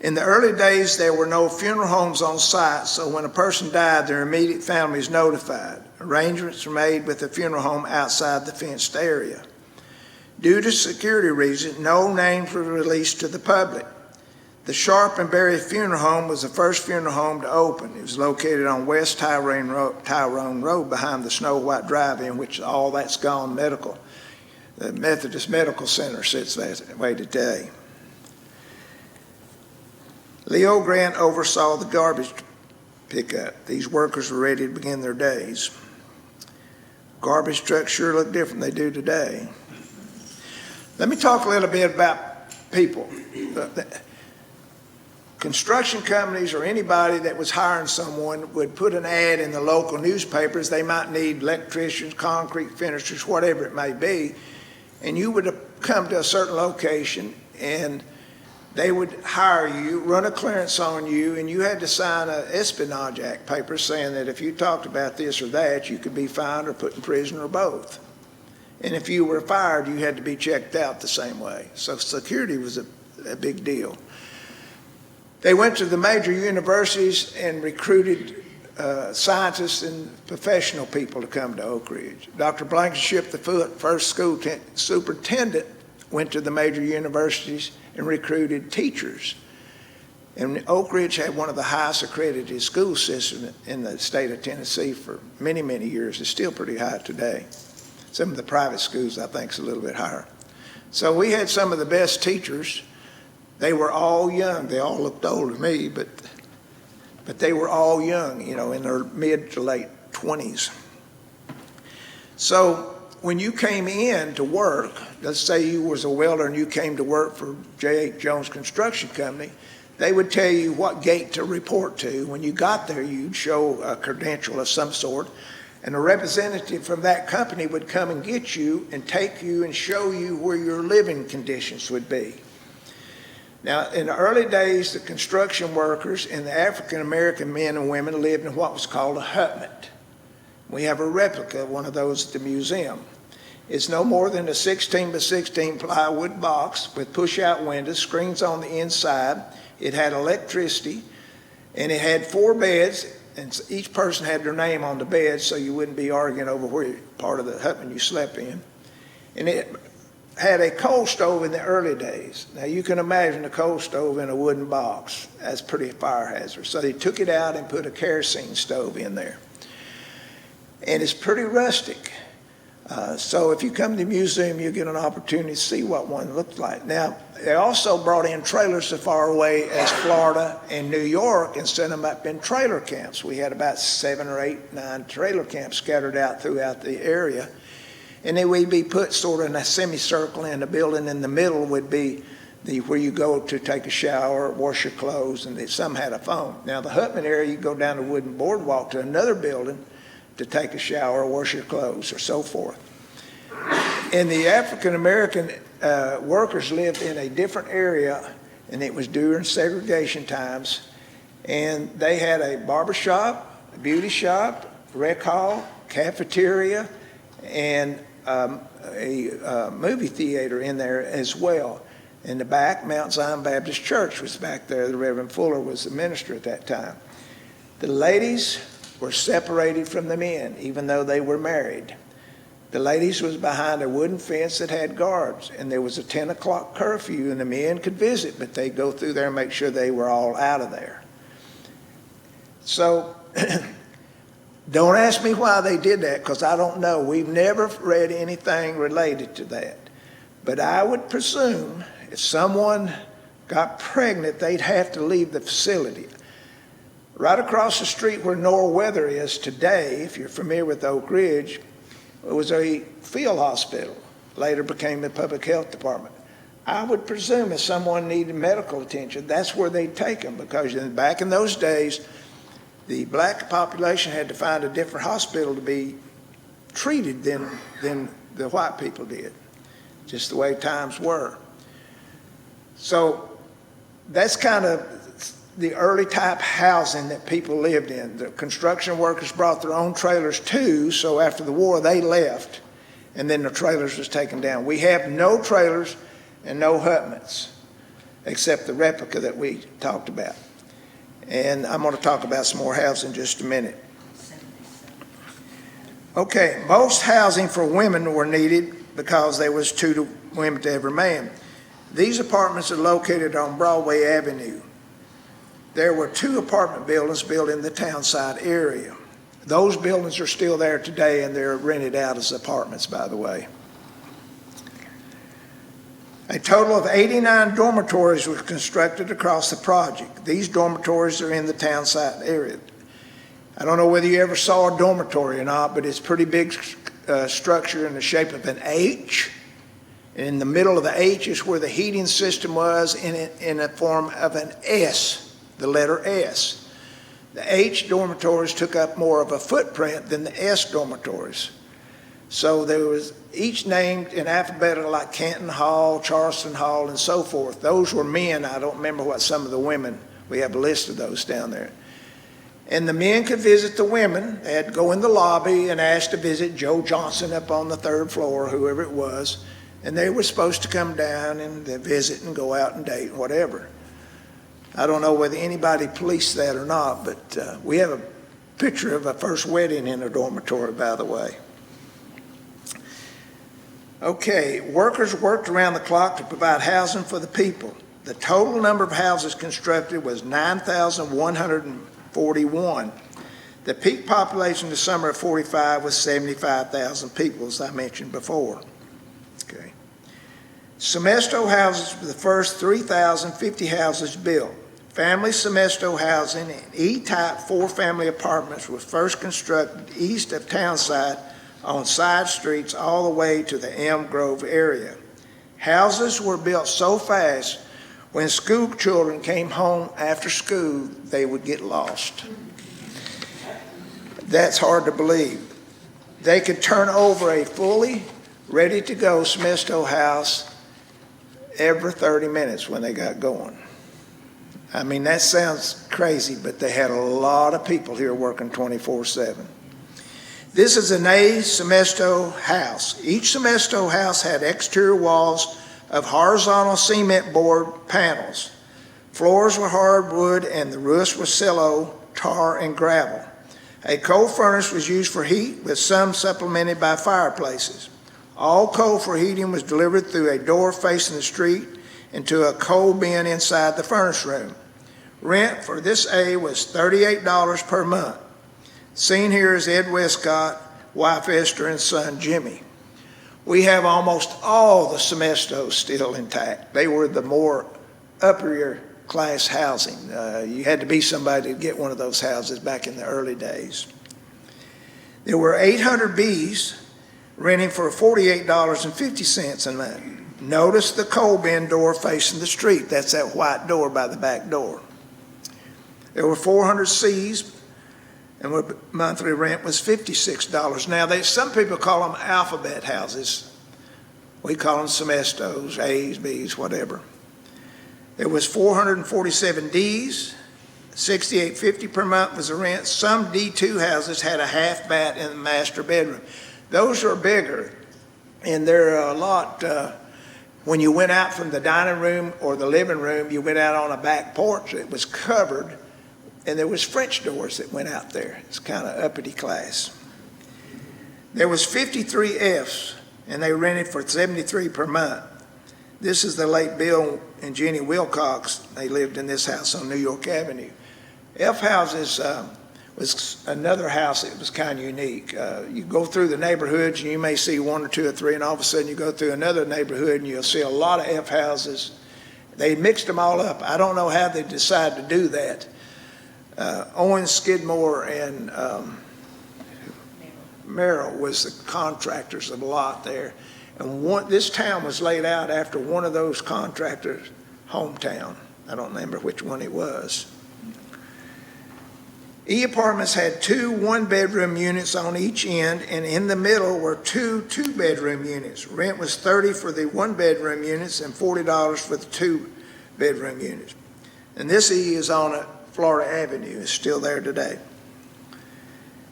In the early days, there were no funeral homes on site, so when a person died, their immediate family is notified. Arrangements were made with the funeral home outside the fenced area. Due to security reasons, no names were released to the public. The Sharp and Berry Funeral Home was the first funeral home to open. It was located on West Tyrone Road behind the Snow White Drive-In, which all that's gone medical. The Methodist Medical Center sits that way today. Leo Grant oversaw the garbage pickup. These workers were ready to begin their days. Garbage trucks sure look different than they do today. Let me talk a little bit about people. Construction companies or anybody that was hiring someone would put an ad in the local newspapers. They might need electricians, concrete finishers, whatever it may be. and you would come to a certain location, and they would hire you, run a clearance on you, and you had to sign an Espionage Act paper saying that if you talked about this or that, you could be fined or put in prison or both. And if you were fired, you had to be checked out the same way. So security was a big deal. They went to the major universities and recruited scientists and professional people to come to Oak Ridge. Dr. Blankenship, the first school superintendent, went to the major universities and recruited teachers. And Oak Ridge had one of the highest accredited school systems in the state of Tennessee for many, many years. It's still pretty high today. Some of the private schools, I think, is a little bit higher. So we had some of the best teachers. They were all young. They all looked older than me, but they were all young, you know, in their mid to late 20s. So when you came in to work, let's say you was a welder and you came to work for J.H. Jones Construction Company, they would tell you what gate to report to. When you got there, you'd show a credential of some sort, and a representative from that company would come and get you and take you and show you where your living conditions would be. Now, in the early days, the construction workers and the African-American men and women lived in what was called a hutment. We have a replica of one of those at the museum. It's no more than a 16 by 16 plywood box with push-out windows, screens on the inside. It had electricity, and it had 4 beds, and each person had their name on the bed so you wouldn't be arguing over where part of the hutment you slept in. And it had a coal stove in the early days. Now you can imagine a coal stove in a wooden box. That's pretty fire hazard. So they took it out and put a kerosene stove in there. And it's pretty rustic. So if you come to the museum, you get an opportunity to see what one looked like. Now, they also brought in trailers as far away as Florida and New York and sent them up in trailer camps. We had about 7 or 8, 9 trailer camps scattered out throughout the area. And then we'd be put sort of in a semicircle, and the building in the middle would be where you go to take a shower, wash your clothes, and some had a phone. Now, the hutment area, you go down the wooden boardwalk to another building to take a shower, wash your clothes, or so forth. And the African-American workers lived in a different area, and it was during segregation times. And they had a barber shop, a beauty shop, rec hall, cafeteria, and a movie theater in there as well. In the back, Mount Zion Baptist Church was back there. The Reverend Fuller was the minister at that time. The ladies were separated from the men, even though they were married. The ladies was behind a wooden fence that had guards, and there was a 10 o'clock curfew, and the men could visit, but they'd go through there and make sure they were all out of there. So don't ask me why they did that, because I don't know. We've never read anything related to that. But I would presume if someone got pregnant, they'd have to leave the facility. Right across the street where Norweather is today, if you're familiar with Oak Ridge, it was a field hospital. Later became the public health department. I would presume if someone needed medical attention, that's where they'd take them, because back in those days, the black population had to find a different hospital to be treated than the white people did, just the way times were. So that's kind of the early type housing that people lived in. The construction workers brought their own trailers too, so after the war they left, and then the trailers was taken down. We have no trailers and no hutments, except the replica that we talked about. And I'm going to talk about some more housing in just a minute. Okay, most housing for women were needed because there was 2 women to every man. These apartments are located on Broadway Avenue. There were 2 apartment buildings built in the townside area. Those buildings are still there today, and they're rented out as apartments, by the way. A total of 89 dormitories were constructed across the project. These dormitories are in the townside area. I don't know whether you ever saw a dormitory or not, but it's a pretty big structure in the shape of an H. And in the middle of the H is where the heating system was in the form of an S, the letter S. The H dormitories took up more of a footprint than the S dormitories. So there was each named in alphabetical, like Canton Hall, Charleston Hall, and so forth. Those were men. I don't remember what some of the women, we have a list of those down there. And the men could visit the women. They had to go in the lobby and ask to visit Joe Johnson up on the 3rd floor, whoever it was. And they were supposed to come down and visit and go out and date, whatever. I don't know whether anybody policed that or not, but we have a picture of a first wedding in a dormitory, by the way. Okay, workers worked around the clock to provide housing for the people. The total number of houses constructed was 9,141. The peak population in the summer of 45 was 75,000 people, as I mentioned before. Okay. Semesto houses were the first 3,050 houses built. Family Semesto housing in E-type 4-family apartments was first constructed east of Townside on side streets all the way to the Elm Grove area. Houses were built so fast, when school children came home after school, they would get lost. That's hard to believe. They could turn over a fully ready-to-go Semesto house every 30 minutes when they got going. I mean, that sounds crazy, but they had a lot of people here working 24/7. This is an A Semesto house. Each Semesto house had exterior walls of horizontal cement board panels. Floors were hardwood and the roofs were cello, tar, and gravel. A coal furnace was used for heat, with some supplemented by fireplaces. All coal for heating was delivered through a door facing the street into a coal bin inside the furnace room. Rent for this A was $38 per month. Seen here is Ed Westcott, wife Esther, and son Jimmy. We have almost all the Semestos still intact. They were the more upper class housing. You had to be somebody to get one of those houses back in the early days. There were 800 Bs renting for $48.50 a month. Notice the coal bin door facing the street. That's that white door by the back door. There were 400 Cs, and monthly rent was $56. Now, some people call them alphabet houses. We call them Semestos, A's, B's, whatever. There was 447 D's, $68.50 per month was the rent. Some D2 houses had a half bath in the master bedroom. Those are bigger, and they're a lot. When you went out from the dining room or the living room, you went out on a back porch. It was covered, and there was French doors that went out there. It's kind of uppity class. There was 53 Fs, and they rented for $73 per month. This is the late Bill and Jenny Wilcox. They lived in this house on New York Avenue. F houses was another house that was kind of unique. You go through the neighborhoods, and you may see one or two or three, and all of a sudden you go through another neighborhood, and you'll see a lot of F houses. They mixed them all up. I don't know how they decided to do that. Owen Skidmore and Merrill was the contractors of a lot there. And this town was laid out after one of those contractors' hometown. I don't remember which one it was. E apartments had 2 one-bedroom units on each end, and in the middle were 2 two-bedroom units. Rent was $30 for the one-bedroom units and $40 for the two-bedroom units. And this E is on Florida Avenue. It's still there today.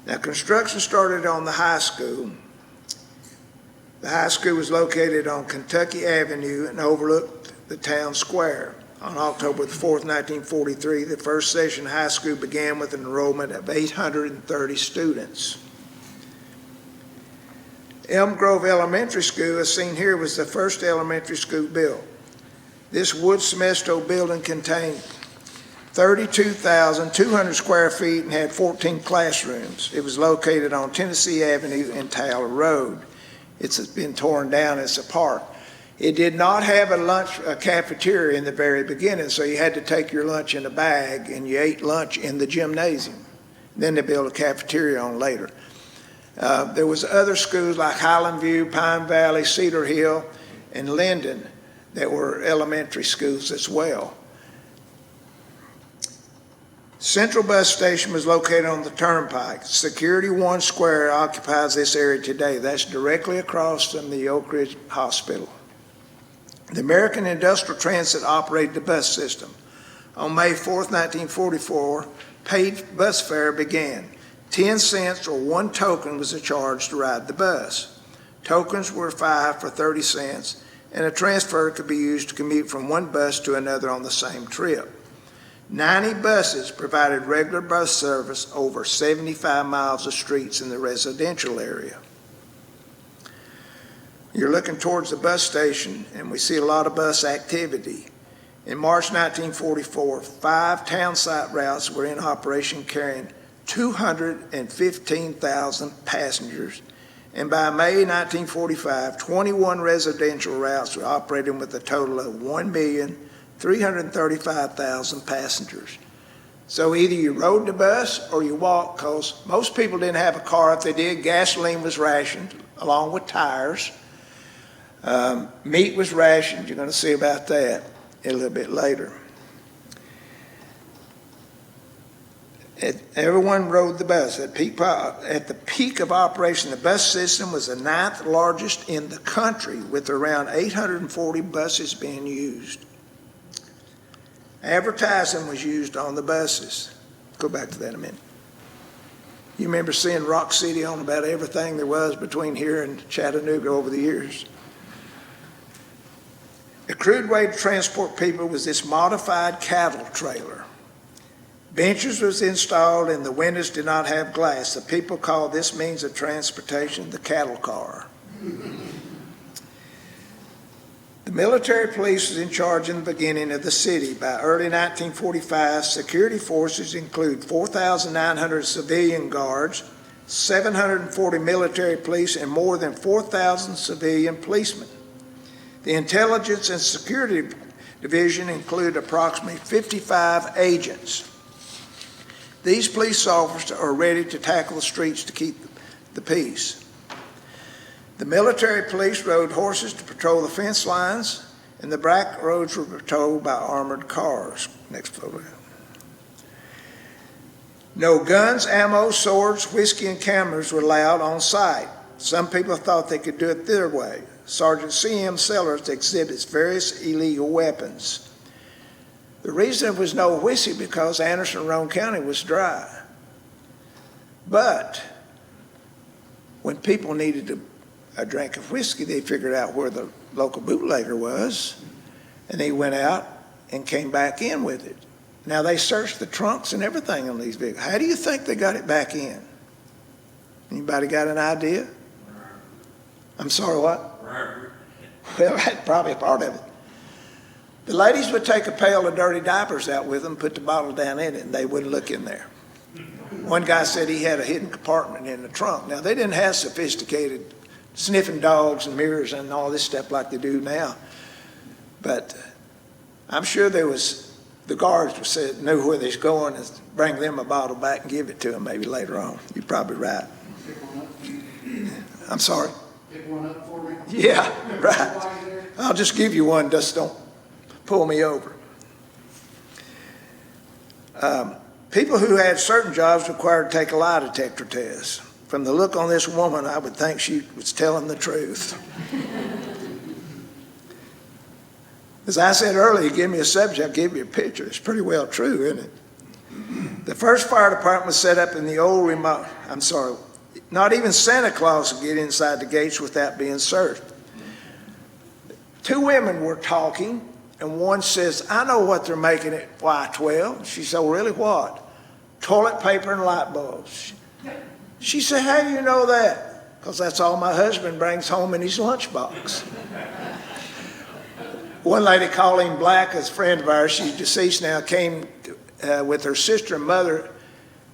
Now, construction started on the high school. The high school was located on Kentucky Avenue and overlooked the town square. On October the 4th, 1943, the first session of high school began with an enrollment of 830 students. Elm Grove Elementary School, as seen here, was the first elementary school built. This wood Semesto building contained 32,200 square feet and had 14 classrooms. It was located on Tennessee Avenue and Taylor Road. It's been torn down. It's a park. It did not have a cafeteria in the very beginning, so you had to take your lunch in a bag, and you ate lunch in the gymnasium. Then they built a cafeteria on later. There was other schools like Highland View, Pine Valley, Cedar Hill, and Linden that were elementary schools as well. Central Bus Station was located on the Turnpike. Security 1 Square occupies this area today. That's directly across from the Oak Ridge Hospital. The American Industrial Transit operated the bus system. On May 4th, 1944, paid bus fare began. 10 cents or 1 token was the charge to ride the bus. Tokens were 5 for 30 cents, and a transfer could be used to commute from one bus to another on the same trip. 90 buses provided regular bus service over 75 miles of streets in the residential area. You're looking towards the bus station, and we see a lot of bus activity. In March 1944, 5 town site routes were in operation carrying 215,000 passengers, and by May 1945, 21 residential routes were operating with a total of 1,335,000 passengers. So either you rode the bus or you walked, because most people didn't have a car. If they did, gasoline was rationed along with tires. Meat was rationed. You're going to see about that a little bit later. Everyone rode the bus. At the peak of operation, the bus system was the 9th largest in the country, with around 840 buses being used. Advertising was used on the buses. Go back to that a minute. You remember seeing Rock City on about everything there was between here and Chattanooga over the years. The crude way to transport people was this modified cattle trailer. Benches was installed and the windows did not have glass. The people called this means of transportation the cattle car. The military police was in charge in the beginning of the city. By early 1945, security forces include 4,900 civilian guards, 740 military police, and more than 4,000 civilian policemen. The Intelligence and Security Division include approximately 55 agents. These police officers are ready to tackle the streets to keep the peace. The military police rode horses to patrol the fence lines, and the back roads were patrolled by armored cars. Next photo. No guns, ammo, swords, whiskey, and cameras were allowed on site. Some people thought they could do it their way. Sergeant C.M. Sellers exhibits various illegal weapons. The reason there was no whiskey because Anderson and Roane County was dry. But when people needed a drink of whiskey, they figured out where the local bootlegger was, and they went out and came back in with it. Now they searched the trunks and everything on these vehicles. How do you think they got it back in? Anybody got an idea? I'm sorry, what? Well, that's probably a part of it. The ladies would take a pail of dirty diapers out with them, put the bottle down in it, and they wouldn't look in there. One guy said he had a hidden compartment in the trunk. Now, they didn't have sophisticated sniffing dogs and mirrors and all this stuff like they do now. But I'm sure there was, the guards knew where they're going and bring them a bottle back and give it to them maybe later on. You're probably right. I'm sorry. Pick one up for me. Yeah, right. I'll just give you one, just don't pull me over. People who had certain jobs required to take a lie detector test. From the look on this woman, I would think she was telling the truth. As I said earlier, give me a subject, I'll give you a picture. It's pretty well true, isn't it? The first fire department was set up in the old remote, not even Santa Claus would get inside the gates without being searched. 2 women were talking, and one says, I know what they're making at Y12. She said, oh, really, what? Toilet paper and light bulbs. She said, how do you know that? Because that's all my husband brings home in his lunchbox. One lady called him Black, a friend of ours, she's deceased now, came with her sister and mother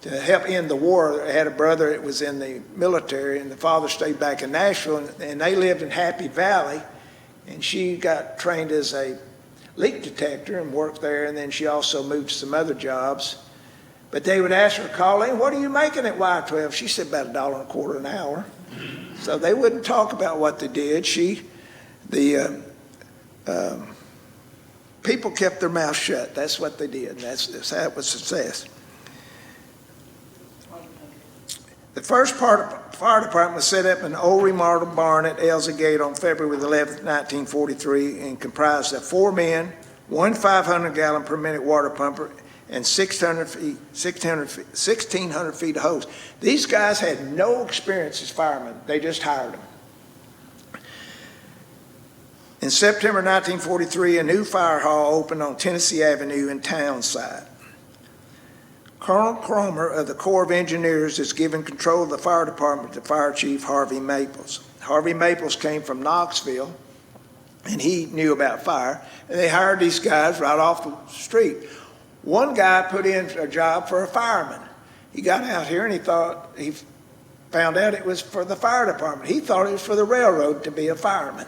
to help end the war. They had a brother that was in the military, and the father stayed back in Nashville, and they lived in Happy Valley, and she got trained as a leak detector and worked there, and then she also moved to some other jobs. But they would ask her, Colleen, what are you making at Y12? She said about $1.25 an hour. So they wouldn't talk about what they did. People kept their mouth shut. That's what they did. That's how it was success. The first fire department was set up in an old remodeled barn at Elsa Gate on February the 11th, 1943, and comprised of 4 men, one 500-gallon per minute water pumper, and 1,600 feet of hose. These guys had no experience as firemen. They just hired them. In September 1943, a new fire hall opened on Tennessee Avenue in Townside. Colonel Cromer of the Corps of Engineers is given control of the fire department to Fire Chief Harvey Maples. Harvey Maples came from Knoxville, and he knew about fire, and they hired these guys right off the street. One guy put in a job for a fireman. He got out here and he found out it was for the fire department. He thought it was for the railroad to be a fireman.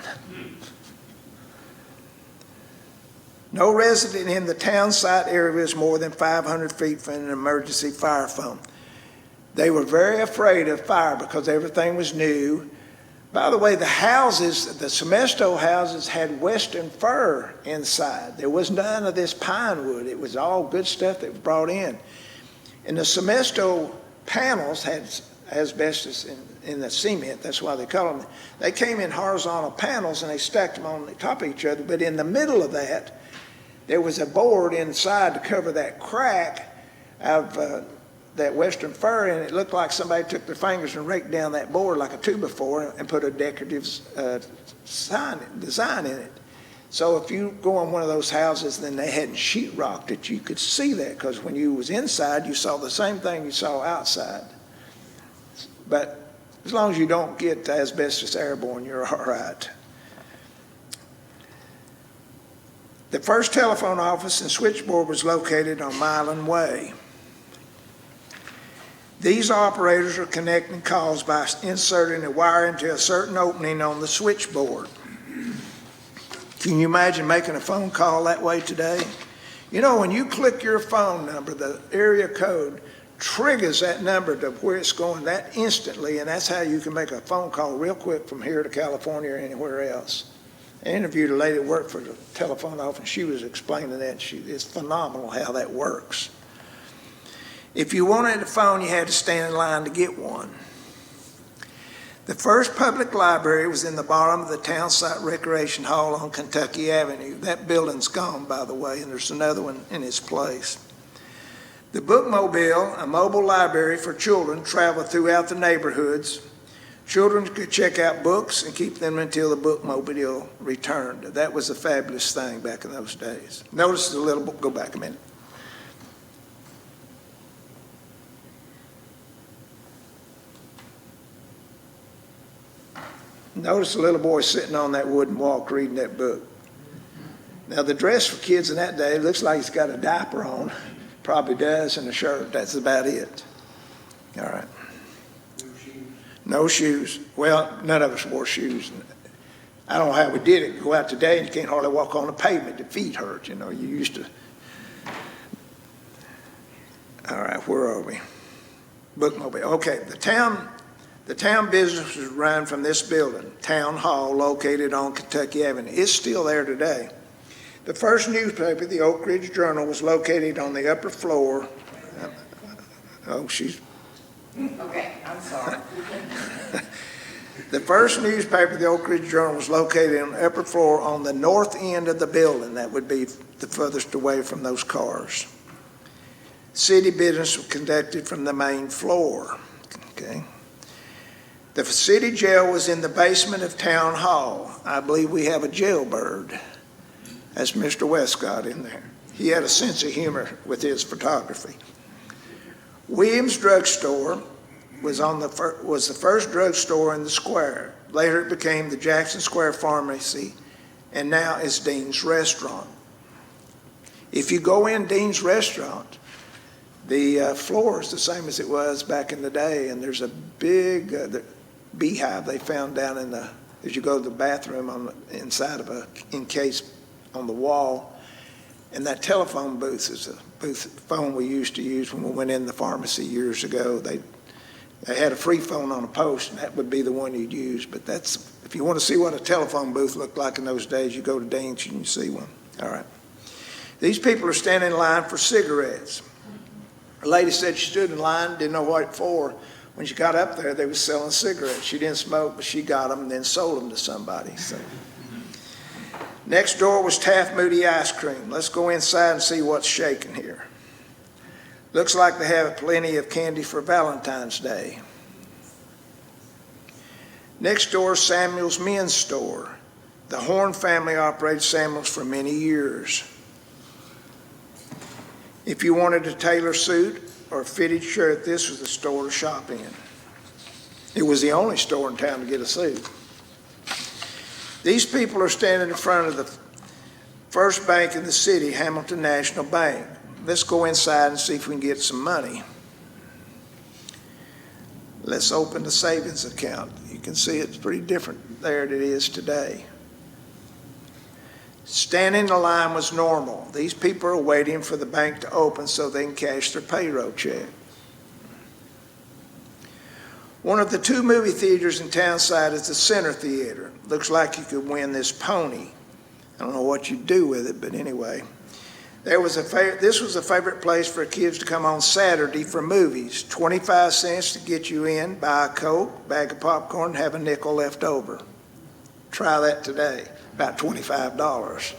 No resident in the town site area is more than 500 feet from an emergency fire phone. They were very afraid of fire because everything was new. By the way, the houses, the Semesto houses, had western fir inside. There was none of this pine wood. It was all good stuff that was brought in. And the Semesto panels had asbestos in the cement. That's why they call them. They came in horizontal panels and they stacked them on the top of each other. But in the middle of that, there was a board inside to cover that crack of that western fir, and it looked like somebody took their fingers and raked down that board like a 2x4 and put a decorative design in it. So if you go in one of those houses, then they hadn't sheetrocked it, you could see that, because when you was inside, you saw the same thing you saw outside. But as long as you don't get asbestos airborne, you're all right. The first telephone office and switchboard was located on Milan Way. These operators are connecting calls by inserting a wire into a certain opening on the switchboard. Can you imagine making a phone call that way today? You know, when you click your phone number, the area code triggers that number to where it's going that instantly, and that's how you can make a phone call real quick from here to California or anywhere else. I interviewed a lady that worked for the telephone office, and she was explaining that. It's phenomenal how that works. If you wanted a phone, you had to stand in line to get one. The first public library was in the bottom of the town site recreation hall on Kentucky Avenue. That building's gone, by the way, and there's another one in its place. The Bookmobile, a mobile library for children, traveled throughout the neighborhoods. Children could check out books and keep them until the bookmobile returned. That was a fabulous thing back in those days. Notice the little book, go back a minute. Notice the little boy sitting on that wooden walk reading that book. Now the dress for kids in that day looks like he's got a diaper on. Probably does, and a shirt. That's about it. All right. No shoes. Well, none of us wore shoes. I don't know how we did it. Go out today and you can't hardly walk on the pavement. The feet hurt, you know. You used to. All right, where are we? Bookmobile. Okay, the town business was run from this building, Town Hall, located on Kentucky Avenue. It's still there today. The first newspaper, the Oak Ridge Journal, was located on the upper floor. Okay, I'm sorry. The first newspaper, the Oak Ridge Journal, was located on the upper floor on the north end of the building. That would be the furthest away from those cars. City business was conducted from the main floor. Okay. The city jail was in the basement of Town Hall. I believe we have a jailbird. That's Mr. Westcott in there. He had a sense of humor with his photography. Williams Drugstore was the first drugstore in the square. Later it became the Jackson Square Pharmacy, and now it's Dean's Restaurant. If you go in Dean's Restaurant, the floor is the same as it was back in the day, and there's a big beehive they found down as you go to the bathroom inside of a encased on the wall. And that telephone booth is a phone we used to use when we went in the pharmacy years ago. They had a free phone on a post, and that would be the one you'd use. But if you want to see what a telephone booth looked like in those days, you go to Dean's and you see one. All right. These people are standing in line for cigarettes. A lady said she stood in line, didn't know what for. When she got up there, they were selling cigarettes. She didn't smoke, but she got them and then sold them to somebody. So, next door was Taft Moody Ice Cream. Let's go inside and see what's shaking here. Looks like they have plenty of candy for Valentine's Day. Next door is Samuel's Men's Store. The Horn family operated Samuel's for many years. If you wanted a tailor suit or a fitted shirt, this was the store to shop in. It was the only store in town to get a suit. These people are standing in front of the first bank in the city, Hamilton National Bank. Let's go inside and see if we can get some money. Let's open the savings account. You can see it's pretty different there than it is today. Standing in the line was normal. These people are waiting for the bank to open so they can cash their payroll check. One of the two movie theaters in Townside is the Center Theater. Looks like you could win this pony. I don't know what you'd do with it, but anyway. This was a favorite place for kids to come on Saturday for movies. 25 cents to get you in, buy a Coke, bag of popcorn, have a nickel left over. Try that today, about $25.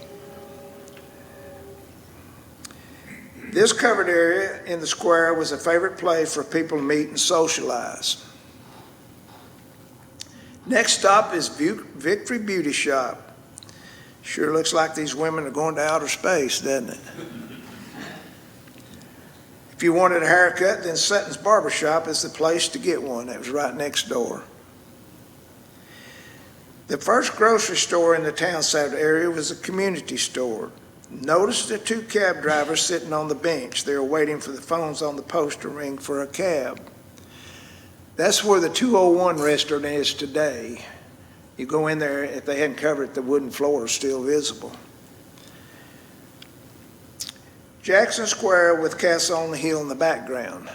This covered area in the square was a favorite place for people to meet and socialize. Next stop is Victory Beauty Shop. Sure looks like these women are going to outer space, doesn't it? If you wanted a haircut, then Sutton's Barbershop is the place to get one. That was right next door. The first grocery store in the Townside area was a community store. Notice the two cab drivers sitting on the bench. They were waiting for the phones on the post to ring for a cab. That's where the 201 restaurant is today. You go in there, if they hadn't covered it, the wooden floor is still visible. Jackson Square with Castle on the Hill in the background.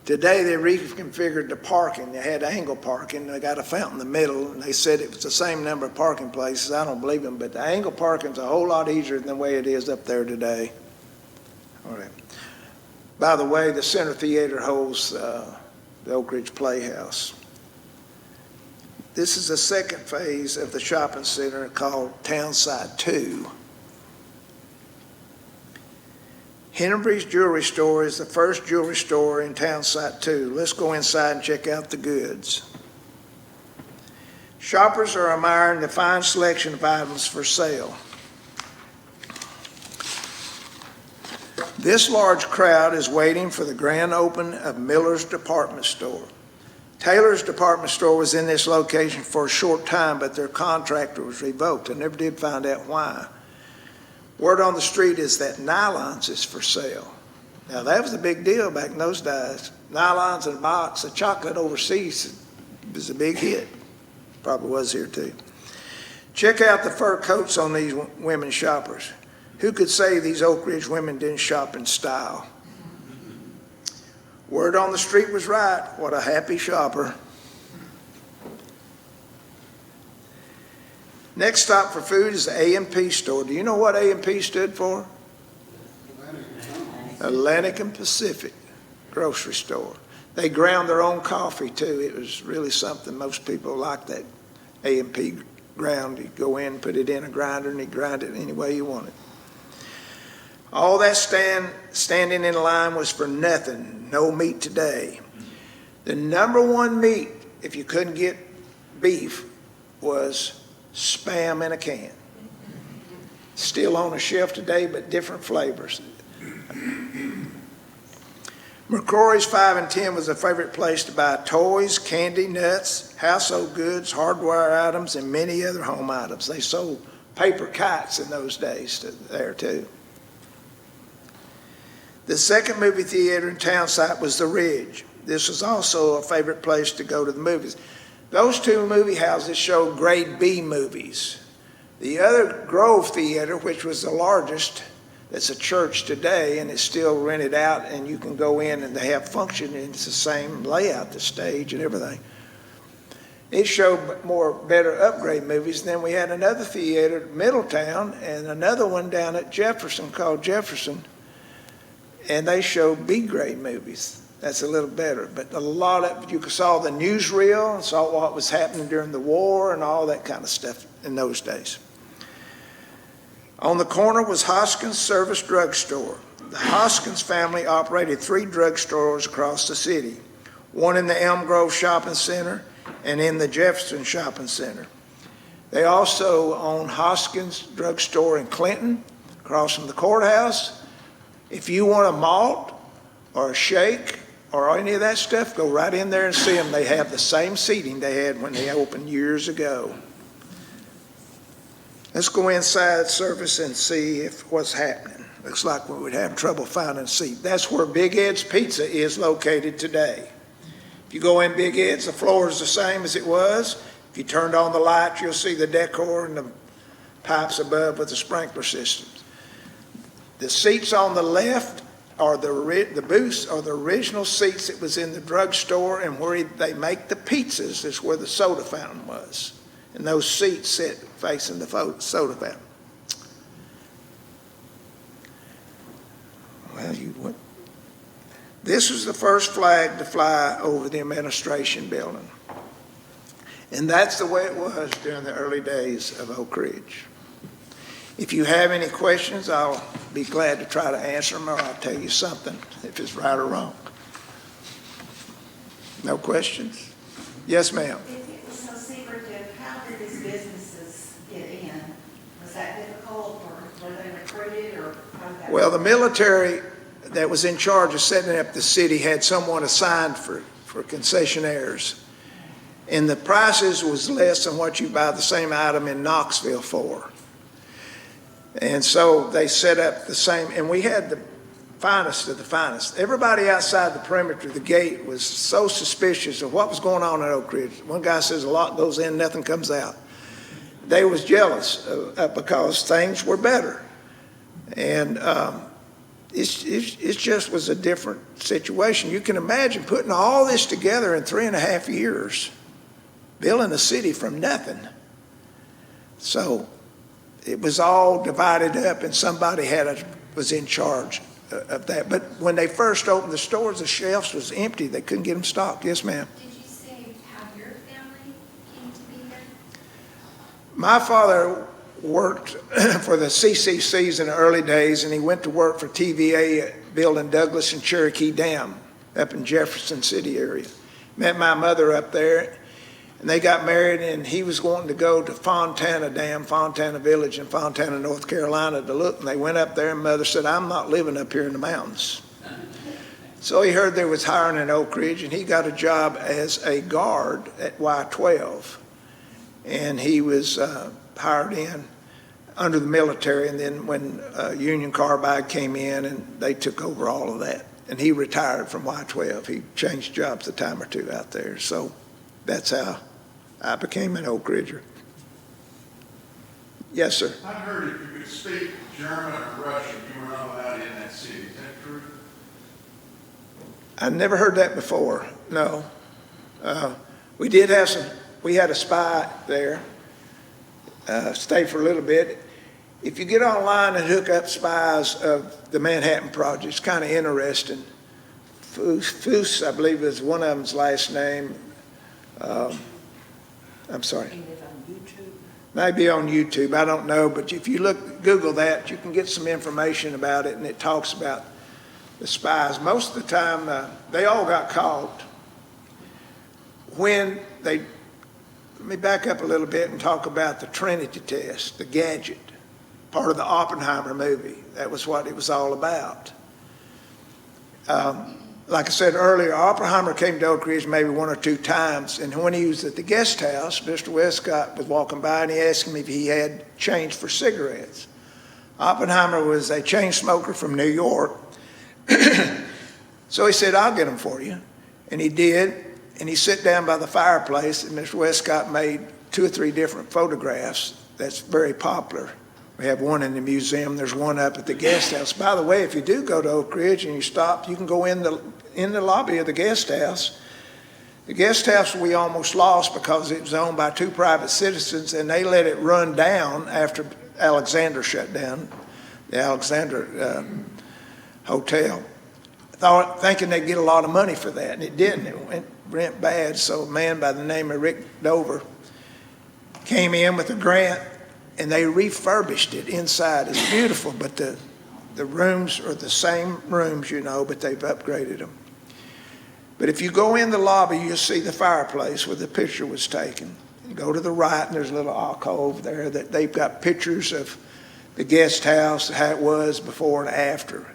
Today they reconfigured the parking. They had angle parking. They got a fountain in the middle, and they said it was the same number of parking places. I don't believe them, but the angle parking's a whole lot easier than the way it is up there today. All right. By the way, the Center Theater holds the Oak Ridge Playhouse. This is the second phase of the shopping center called Townside 2. Henry's Jewelry Store is the first jewelry store in Townside 2. Let's go inside and check out the goods. Shoppers are admiring the fine selection of items for sale. This large crowd is waiting for the grand opening of Miller's Department Store. Taylor's department store was in this location for a short time, but their contract was revoked. I never did find out why. Word on the street is that nylons is for sale. Now, that was a big deal back in those days. Nylons in a box of chocolate overseas was a big hit. Probably was here too. Check out the fur coats on these women shoppers. Who could say these Oak Ridge women didn't shop in style? Word on the street was right. What a happy shopper. Next stop for food is the A&P store. Do you know what A&P stood for? Atlantic and Pacific Grocery Store. They ground their own coffee too. It was really something. Most people like that A&P ground. You go in, put it in a grinder, and you grind it any way you want it. All that standing in line was for nothing. No meat today. The number one meat, if you couldn't get beef, was Spam in a can. Still on a shelf today, but different flavors. McCrory's 5 and 10 was a favorite place to buy toys, candy, nuts, household goods, hardware items, and many other home items. They sold paper kites in those days there too. The second movie theater in Townside was the Ridge. This was also a favorite place to go to the movies. Those two movie houses showed grade B movies. The other Grove Theater, which was the largest, that's a church today, and it's still rented out, and you can go in and they have function, and it's the same layout, the stage and everything. It showed better upgrade movies. Then we had another theater at Middletown and another one down at Jefferson called Jefferson, and they showed B-grade movies. That's a little better. But a lot of, you saw the newsreel and saw what was happening during the war and all that kind of stuff in those days. On the corner was Hoskins Service Drugstore. The Hoskins family operated 3 drugstores across the city, one in the Elm Grove Shopping Center and in the Jefferson Shopping Center. They also own Hoskins Drugstore in Clinton, across from the courthouse. If you want a malt or a shake or any of that stuff, go right in there and see them. They have the same seating they had when they opened years ago. Let's go inside service and see what's happening. Looks like we would have trouble finding a seat. That's where Big Ed's Pizza is located today. If you go in Big Ed's, the floor is the same as it was. If you turned on the lights, you'll see the decor and the pipes above with the sprinkler systems. The seats on the left are the booths are the original seats that was in the drugstore, and where they make the pizzas is where the soda fountain was. And those seats sit facing the soda fountain. Well, this was the first flag to fly over the administration building. And that's the way it was during the early days of Oak Ridge. If you have any questions, I'll be glad to try to answer them, or I'll tell you something if it's right or wrong. No questions? Yes, ma'am. If it was so secretive, how did these businesses get in? Was that difficult, or were they recruited, or how did that Well, the work? military that was in charge of setting up the city had someone assigned for concessionaires. And the prices was less than what you buy the same item in Knoxville for. And so they set up the same, and we had the finest of the finest. Everybody outside the perimeter of the gate was so suspicious of what was going on at Oak Ridge. One guy says a lot goes in, nothing comes out. They was jealous because things were better. And it just was a different situation. You can imagine putting all this together in 3.5 years, building a city from nothing. So it was all divided up, and somebody was in charge of that. But when they first opened the stores, the shelves was empty. They couldn't get them stocked. Yes, ma'am. Did you say how your family came to be here? My father worked for the CCCs in the early days, and he went to work for TVA building Douglas and Cherokee Dam up in Jefferson City area. Met my mother up there, and they got married, and he was wanting to go to Fontana Dam, Fontana Village in Fontana, North Carolina to look, and they went up there, and Mother said, I'm not living up here in the mountains. So he heard there was hiring in Oak Ridge, and he got a job as a guard at Y-12, and he was hired in under the military, and then when Union Carbide came in, and they took over all of that, and he retired from Y-12. He changed jobs a time or two out there, so that's how I became an Oak Ridger. Yes, sir. I heard if you could speak German or Russian, you were not allowed in that city. Is that true? I never heard that before, no. We had a spy there, stayed for a little bit. If you get online and hook up spies of the Manhattan Project, it's kind of interesting. Foos, I believe is one of them's last name. I'm sorry. Maybe on YouTube, I don't know, but if you Google that, you can get some information about it, and it talks about the spies. Most of the time, they all got caught when let me back up a little bit and talk about the Trinity test, the gadget, part of the Oppenheimer movie. That was what it was all about. Like I said earlier, Oppenheimer came to Oak Ridge maybe 1 or 2 times, and when he was at the guest house, Mr. Westcott was walking by, and he asked him if he had change for cigarettes. Oppenheimer was a chain smoker from New York, so he said, I'll get them for you, and he did, and he sat down by the fireplace, and Mr. Westcott made 2 or 3 different photographs that's very popular. We have one in the museum. There's one up at the guest house. By the way, if you do go to Oak Ridge and you stop, you can go in the lobby of the guest house. The guest house we almost lost because it was owned by 2 private citizens, and they let it run down after Alexander shut down, the Alexander Hotel. thinking they'd get a lot of money for that, and it didn't. It went bad. So a man by the name of Rick Dover came in with a grant, and they refurbished it inside. It's beautiful, but the rooms are the same rooms, but they've upgraded them. But if you go in the lobby, you'll see the fireplace where the picture was taken. You go to the right, and there's a little alcove there that they've got pictures of the guest house, how it was before and after.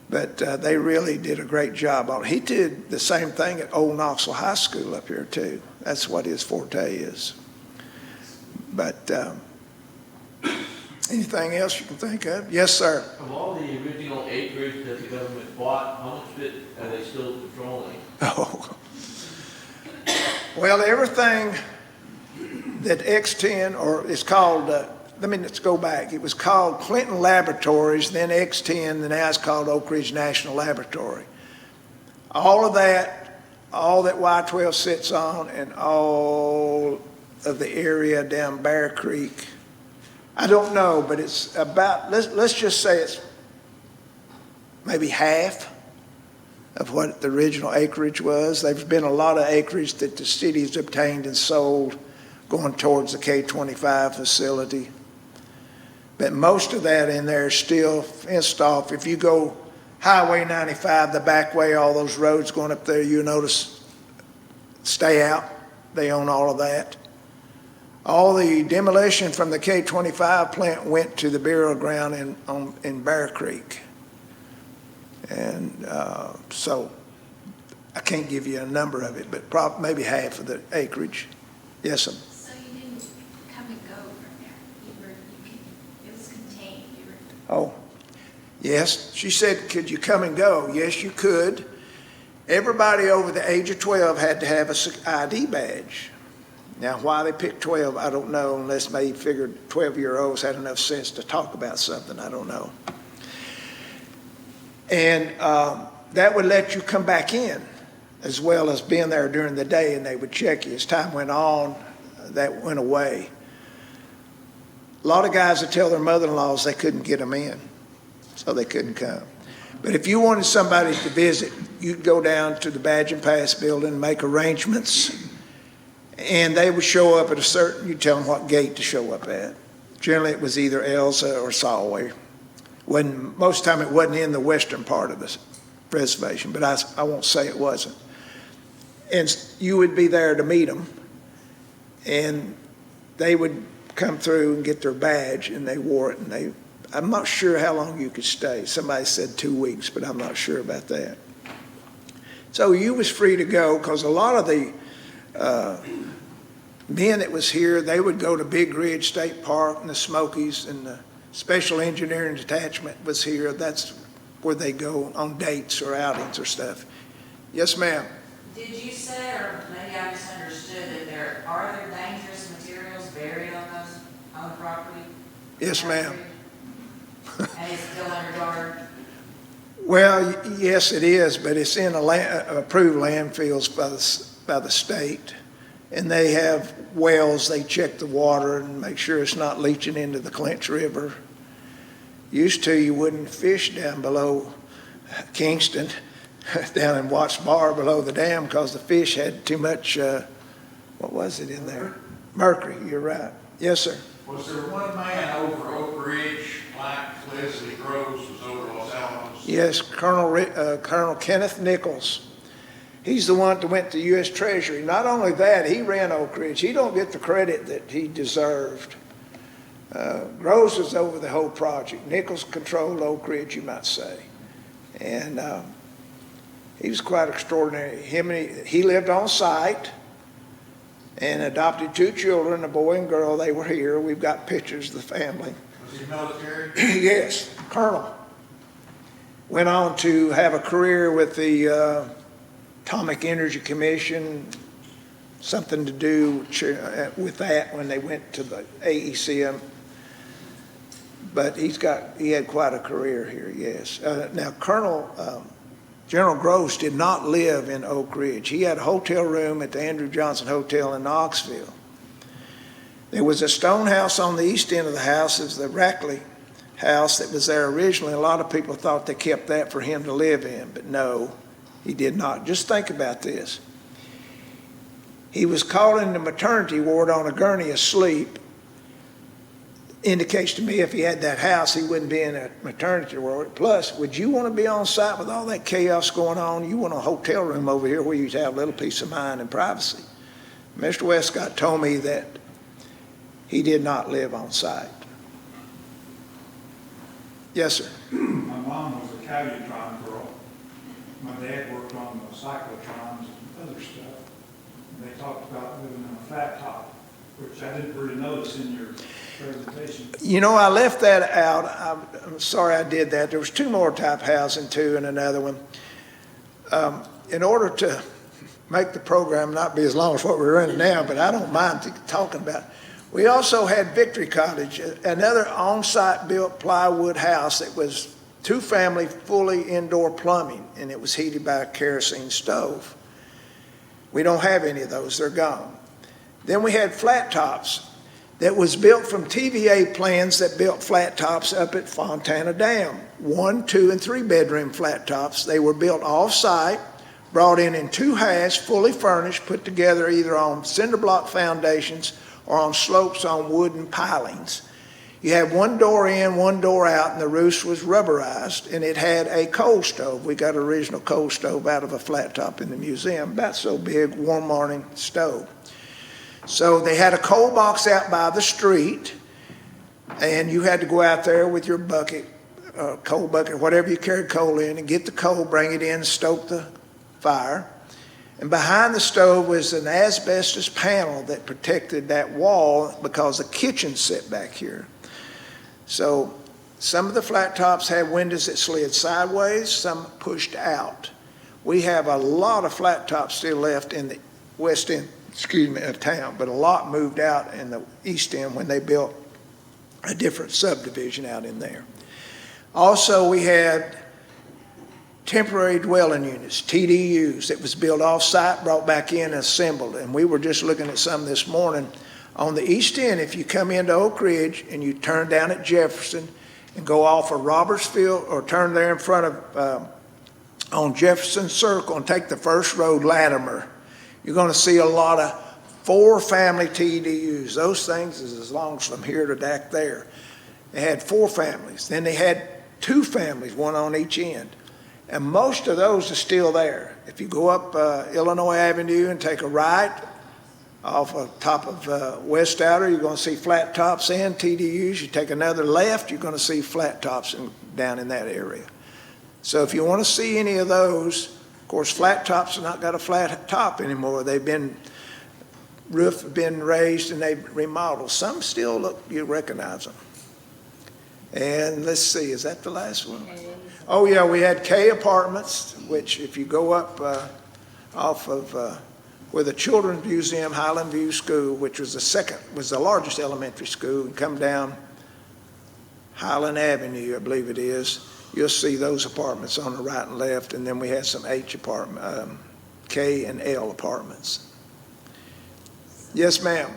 But they really did a great job on it. He did the same thing at Old Knoxville High School up here, too. That's what his forte is. But anything else you can think of? Yes, sir. Of all the original acreage that the government bought, how much of it are they still controlling? Oh. Well, everything that X10, or it's called, let's go back. It was called Clinton Laboratories, then X10, and now it's called Oak Ridge National Laboratory. All of that, all that Y12 sits on, and all of the area down Bear Creek, I don't know, but it's about, let's just say it's maybe half of what the original acreage was. There's been a lot of acreage that the city's obtained and sold going towards the K-25 facility. But most of that in there is still fenced off. If you go Highway 95, the back way, all those roads going up there, you notice stay out. They own all of that. All the demolition from the K-25 plant went to the burial ground in Bear Creek. And so I can't give you a number of it, but maybe half of the acreage. Yes, sir. So you didn't come and go from there? It was contained? Oh, yes. She said, could you come and go? Yes, you could. Everybody over the age of 12 had to have an ID badge. Now, why they picked 12, I don't know, unless they figured 12-year-olds had enough sense to talk about something. I don't know. And that would let you come back in, as well as being there during the day, and they would check you. As time went on, that went away. A lot of guys would tell their mother-in-laws they couldn't get them in, so they couldn't come. But if you wanted somebody to visit, you'd go down to the Badge and Pass building, make arrangements, and they would show up at a certain, you tell them what gate to show up at. Generally, it was either Elsa or Solway. Most of the time, it wasn't in the western part of the reservation, but I won't say it wasn't. And you would be there to meet them, and they would come through and get their badge, and they wore it, and I'm not sure how long you could stay. Somebody said 2 weeks, but I'm not sure about that. So you was free to go, because a lot of the men that was here, they would go to Big Ridge State Park and the Smokies, and the Special Engineering Detachment was here. That's where they go on dates or outings or stuff. Yes, ma'am. Did you say, or maybe I misunderstood, that are there dangerous materials buried on the property? Yes, ma'am. And it's still under guard? Well, yes, it is, but it's in approved landfills by the state. And they have wells, they check the water and make sure it's not leaching into the Clinch River. Used to, you wouldn't fish down below Kingston, down in Watts Bar below the dam, because the fish had too much, what was it in there? Mercury, you're right. Yes, sir. Was there one man over Oak Ridge, like Leslie Groves was over Los Alamos? Yes, Colonel Kenneth Nichols. He's the one that went to U.S. Treasury. Not only that, he ran Oak Ridge. He don't get the credit that he deserved. Groves was over the whole project. Nichols controlled Oak Ridge, you might say. And he was quite extraordinary. He lived on site and adopted 2 children, a boy and girl. They were here. We've got pictures of the family. Was he military? Yes, Colonel. Went on to have a career with the Atomic Energy Commission, something to do with that when they went to the AECM. But he had quite a career here, yes. Now, General Groves did not live in Oak Ridge. He had a hotel room at the Andrew Johnson Hotel in Knoxville. There was a stone house on the east end of the house, is the Rackley house that was there originally. A lot of people thought they kept that for him to live in, but no, he did not. Just think about this. He was called into maternity ward on a gurney asleep. Indicates to me if he had that house, he wouldn't be in a maternity ward. Plus, would you want to be on site with all that chaos going on? You want a hotel room over here where you have a little peace of mind and privacy. Mr. Westcott told me that he did not live on site. Yes, sir. My mom was a Caviatron girl. My dad worked on the cyclotrons and other stuff. And they talked about living in a flat top, which I didn't really notice in your presentation. You know, I left that out. I'm sorry I did that. There was two more type housing too and another one. In order to make the program not be as long as what we're running now, but I don't mind talking about it. We also had Victory Cottage, another on-site built plywood house that was two-family, fully indoor plumbing, and it was heated by a kerosene stove. We don't have any of those. They're gone. Then we had flat tops that was built from TVA plans that built flat tops up at Fontana Dam. 1, 2, and 3 bedroom flat tops. They were built off-site, brought in 2 halves, fully furnished, put together either on cinder block foundations or on slopes on wooden pilings. You had 1 door in, 1 door out, and the roof was rubberized, and it had a coal stove. We got an original coal stove out of a flat top in the museum, about so big, warm morning stove. So they had a coal box out by the street, and you had to go out there with your bucket, coal bucket, whatever you carried coal in, and get the coal, bring it in, stoke the fire. And behind the stove was an asbestos panel that protected that wall because the kitchen sit back here. So some of the flat tops had windows that slid sideways, some pushed out. We have a lot of flat tops still left in the west end, of town, but a lot moved out in the east end when they built a different subdivision out in there. Also, we had temporary dwelling units, TDUs, that was built off-site, brought back in, and assembled. And we were just looking at some this morning. On the east end, if you come into Oak Ridge and you turn down at Jefferson and go off of Robertsfield or turn there in front of, on Jefferson Circle and take the first road, Latimer, you're going to see a lot of 4-family TDUs. Those things is as long as from here to back there. They had 4 families. Then they had 2 families, 1 on each end. And most of those are still there. If you go up Illinois Avenue and take a right off the top of West Outer, you're going to see flat tops and TDUs. You take another left, you're going to see flat tops down in that area. So if you want to see any of those, of course, flat tops have not got a flat top anymore. They've been, roof have been raised and they've remodeled. Some still look, you recognize them. And let's see, is that the last one? Oh yeah, we had K Apartments, which if you go up off of where the Children's Museum, Highland View School, which was the largest elementary school, and come down Highland Avenue, I believe it is, you'll see those apartments on the right and left, and then we had some K and L apartments. Yes, ma'am.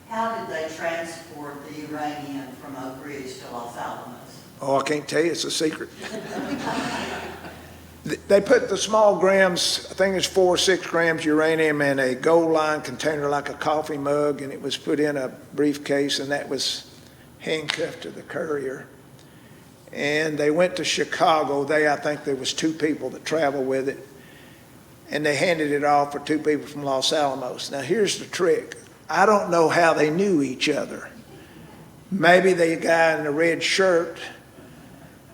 How did they transport the uranium from Oak Ridge to Los Alamos? Oh, I can't tell you, it's a secret. They put the small grams, I think it's 4 or 6 grams uranium in a gold line container like a coffee mug, and it was put in a briefcase, and that was handcuffed to the courier. And they went to Chicago. I think there was 2 people that traveled with it, and they handed it off for 2 people from Los Alamos. Now here's the trick. I don't know how they knew each other. Maybe the guy in the red shirt,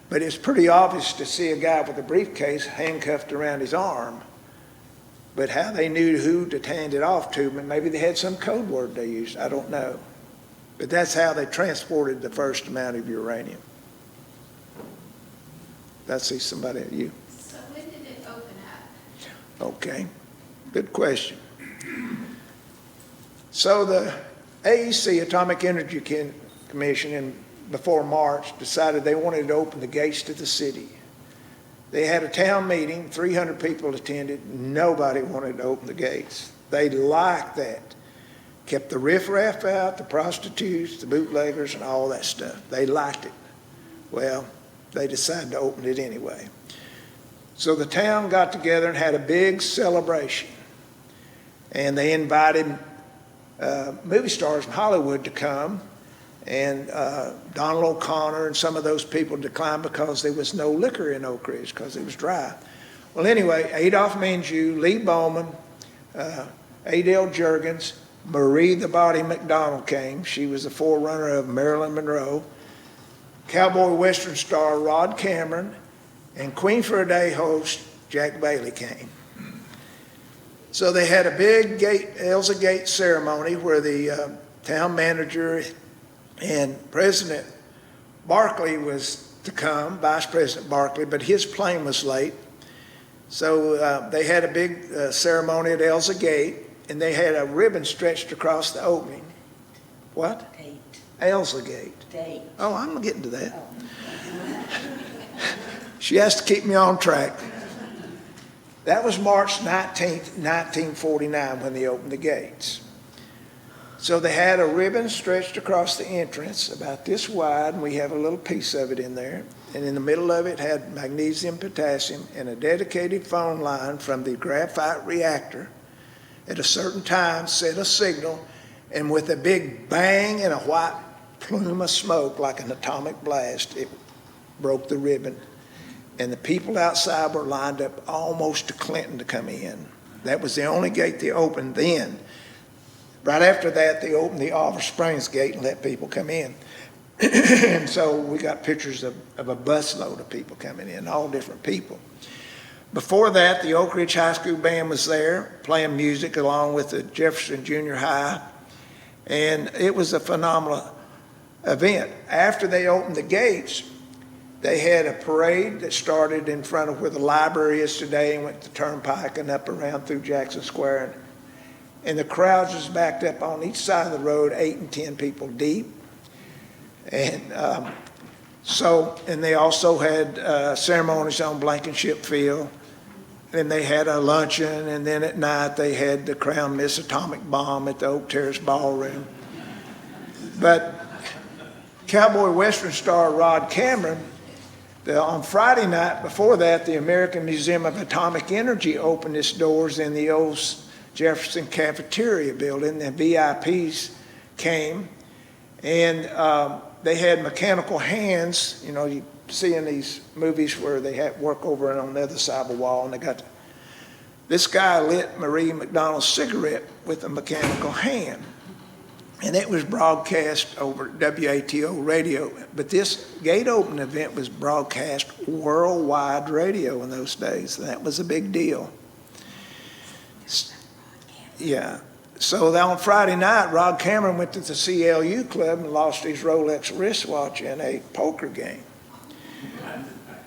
but it's pretty obvious to see a guy with a briefcase handcuffed around his arm. But how they knew who to hand it off to, maybe they had some code word they used, I don't know. But that's how they transported the first amount of uranium. I see somebody at you. So when did it open up? Okay, good question. So the AEC, Atomic Energy Commission, before March, decided they wanted to open the gates to the city. They had a town meeting, 300 people attended, nobody wanted to open the gates. They liked that. Kept the riffraff out, the prostitutes, the bootleggers, and all that stuff. They liked it. Well, they decided to open it anyway. So the town got together and had a big celebration. And they invited movie stars in Hollywood to come. And Donald O'Connor and some of those people declined because there was no liquor in Oak Ridge because it was dry. Well, anyway, Adolph Mengiu, Lee Bowman, Adele Juergens, Marie the Body McDonald came. She was the forerunner of Marilyn Monroe. Cowboy Western star Rod Cameron and Queen for a Day host Jack Bailey came. So they had a big Elsa Gate ceremony where the town manager and President Barkley was to come, Vice President Barkley, but his plane was late. So they had a big ceremony at Elsa Gate, and they had a ribbon stretched across the opening. What? Date. Elsa Gate. Date. Oh, I'm getting to that. She has to keep me on track. That was March 19th, 1949 when they opened the gates. So they had a ribbon stretched across the entrance about this wide, and we have a little piece of it in there. And in the middle of it had magnesium, potassium, and a dedicated phone line from the graphite reactor at a certain time set a signal, and with a big bang and a white plume of smoke like an atomic blast, it broke the ribbon. And the people outside were lined up almost to Clinton to come in. That was the only gate they opened then. Right after that, they opened the Oliver Springs gate and let people come in. And so we got pictures of a busload of people coming in, all different people. Before that, the Oak Ridge High School band was there playing music along with the Jefferson Junior High. And it was a phenomenal event. After they opened the gates, they had a parade that started in front of where the library is today and went to Turnpike and up around through Jackson Square. And the crowds was backed up on each side of the road, 8 and 10 people deep. And and they also had ceremonies on Blankenship Field. And they had a luncheon, and then at night they had the Crown Miss Atomic Bomb at the Oak Terrace Ballroom. But Cowboy Western star Rod Cameron, on Friday night before that, the American Museum of Atomic Energy opened its doors in the old Jefferson Cafeteria building. The VIPs came, and they had mechanical hands. You know, you see in these movies where they had work over on the other side of the wall, and they got this guy lit Marie McDonald's cigarette with a mechanical hand. And it was broadcast over WATO radio. But this gate open event was broadcast worldwide radio in those days. That was a big deal. Yeah. So on Friday night, Rod Cameron went to the CLU club and lost his Rolex wristwatch in a poker game.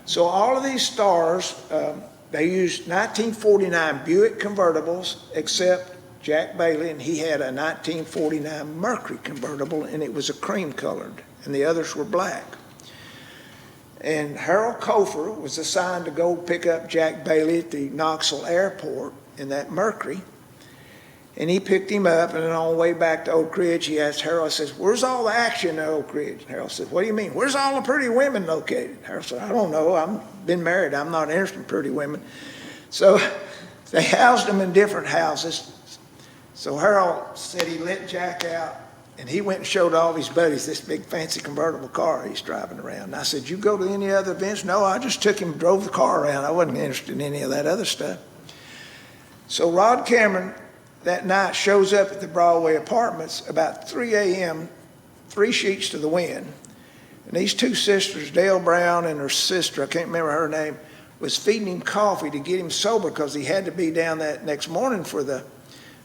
So all of these stars, they used 1949 Buick convertibles, except Jack Bailey, and he had a 1949 Mercury convertible, and it was a cream colored, and the others were black. And Harold Kofer was assigned to go pick up Jack Bailey at the Knoxville airport in that Mercury. And he picked him up, and then on the way back to Oak Ridge, he asked Harold, says, "Where's all the action at Oak Ridge?" And Harold said, "What do you mean? Where's all the pretty women located?" Harold said, "I don't know. I've been married. I'm not interested in pretty women." So they housed him in different houses. So Harold said he let Jack out, and he went and showed all his buddies this big fancy convertible car he's driving around. And I said, "You go to any other events?" "No, I just took him and drove the car around. I wasn't interested in any of that other stuff." So Rod Cameron that night shows up at the Broadway Apartments about 3 a.m., 3 sheets to the wind. And these two sisters, Dale Brown and her sister, I can't remember her name, was feeding him coffee to get him sober because he had to be down that next morning for the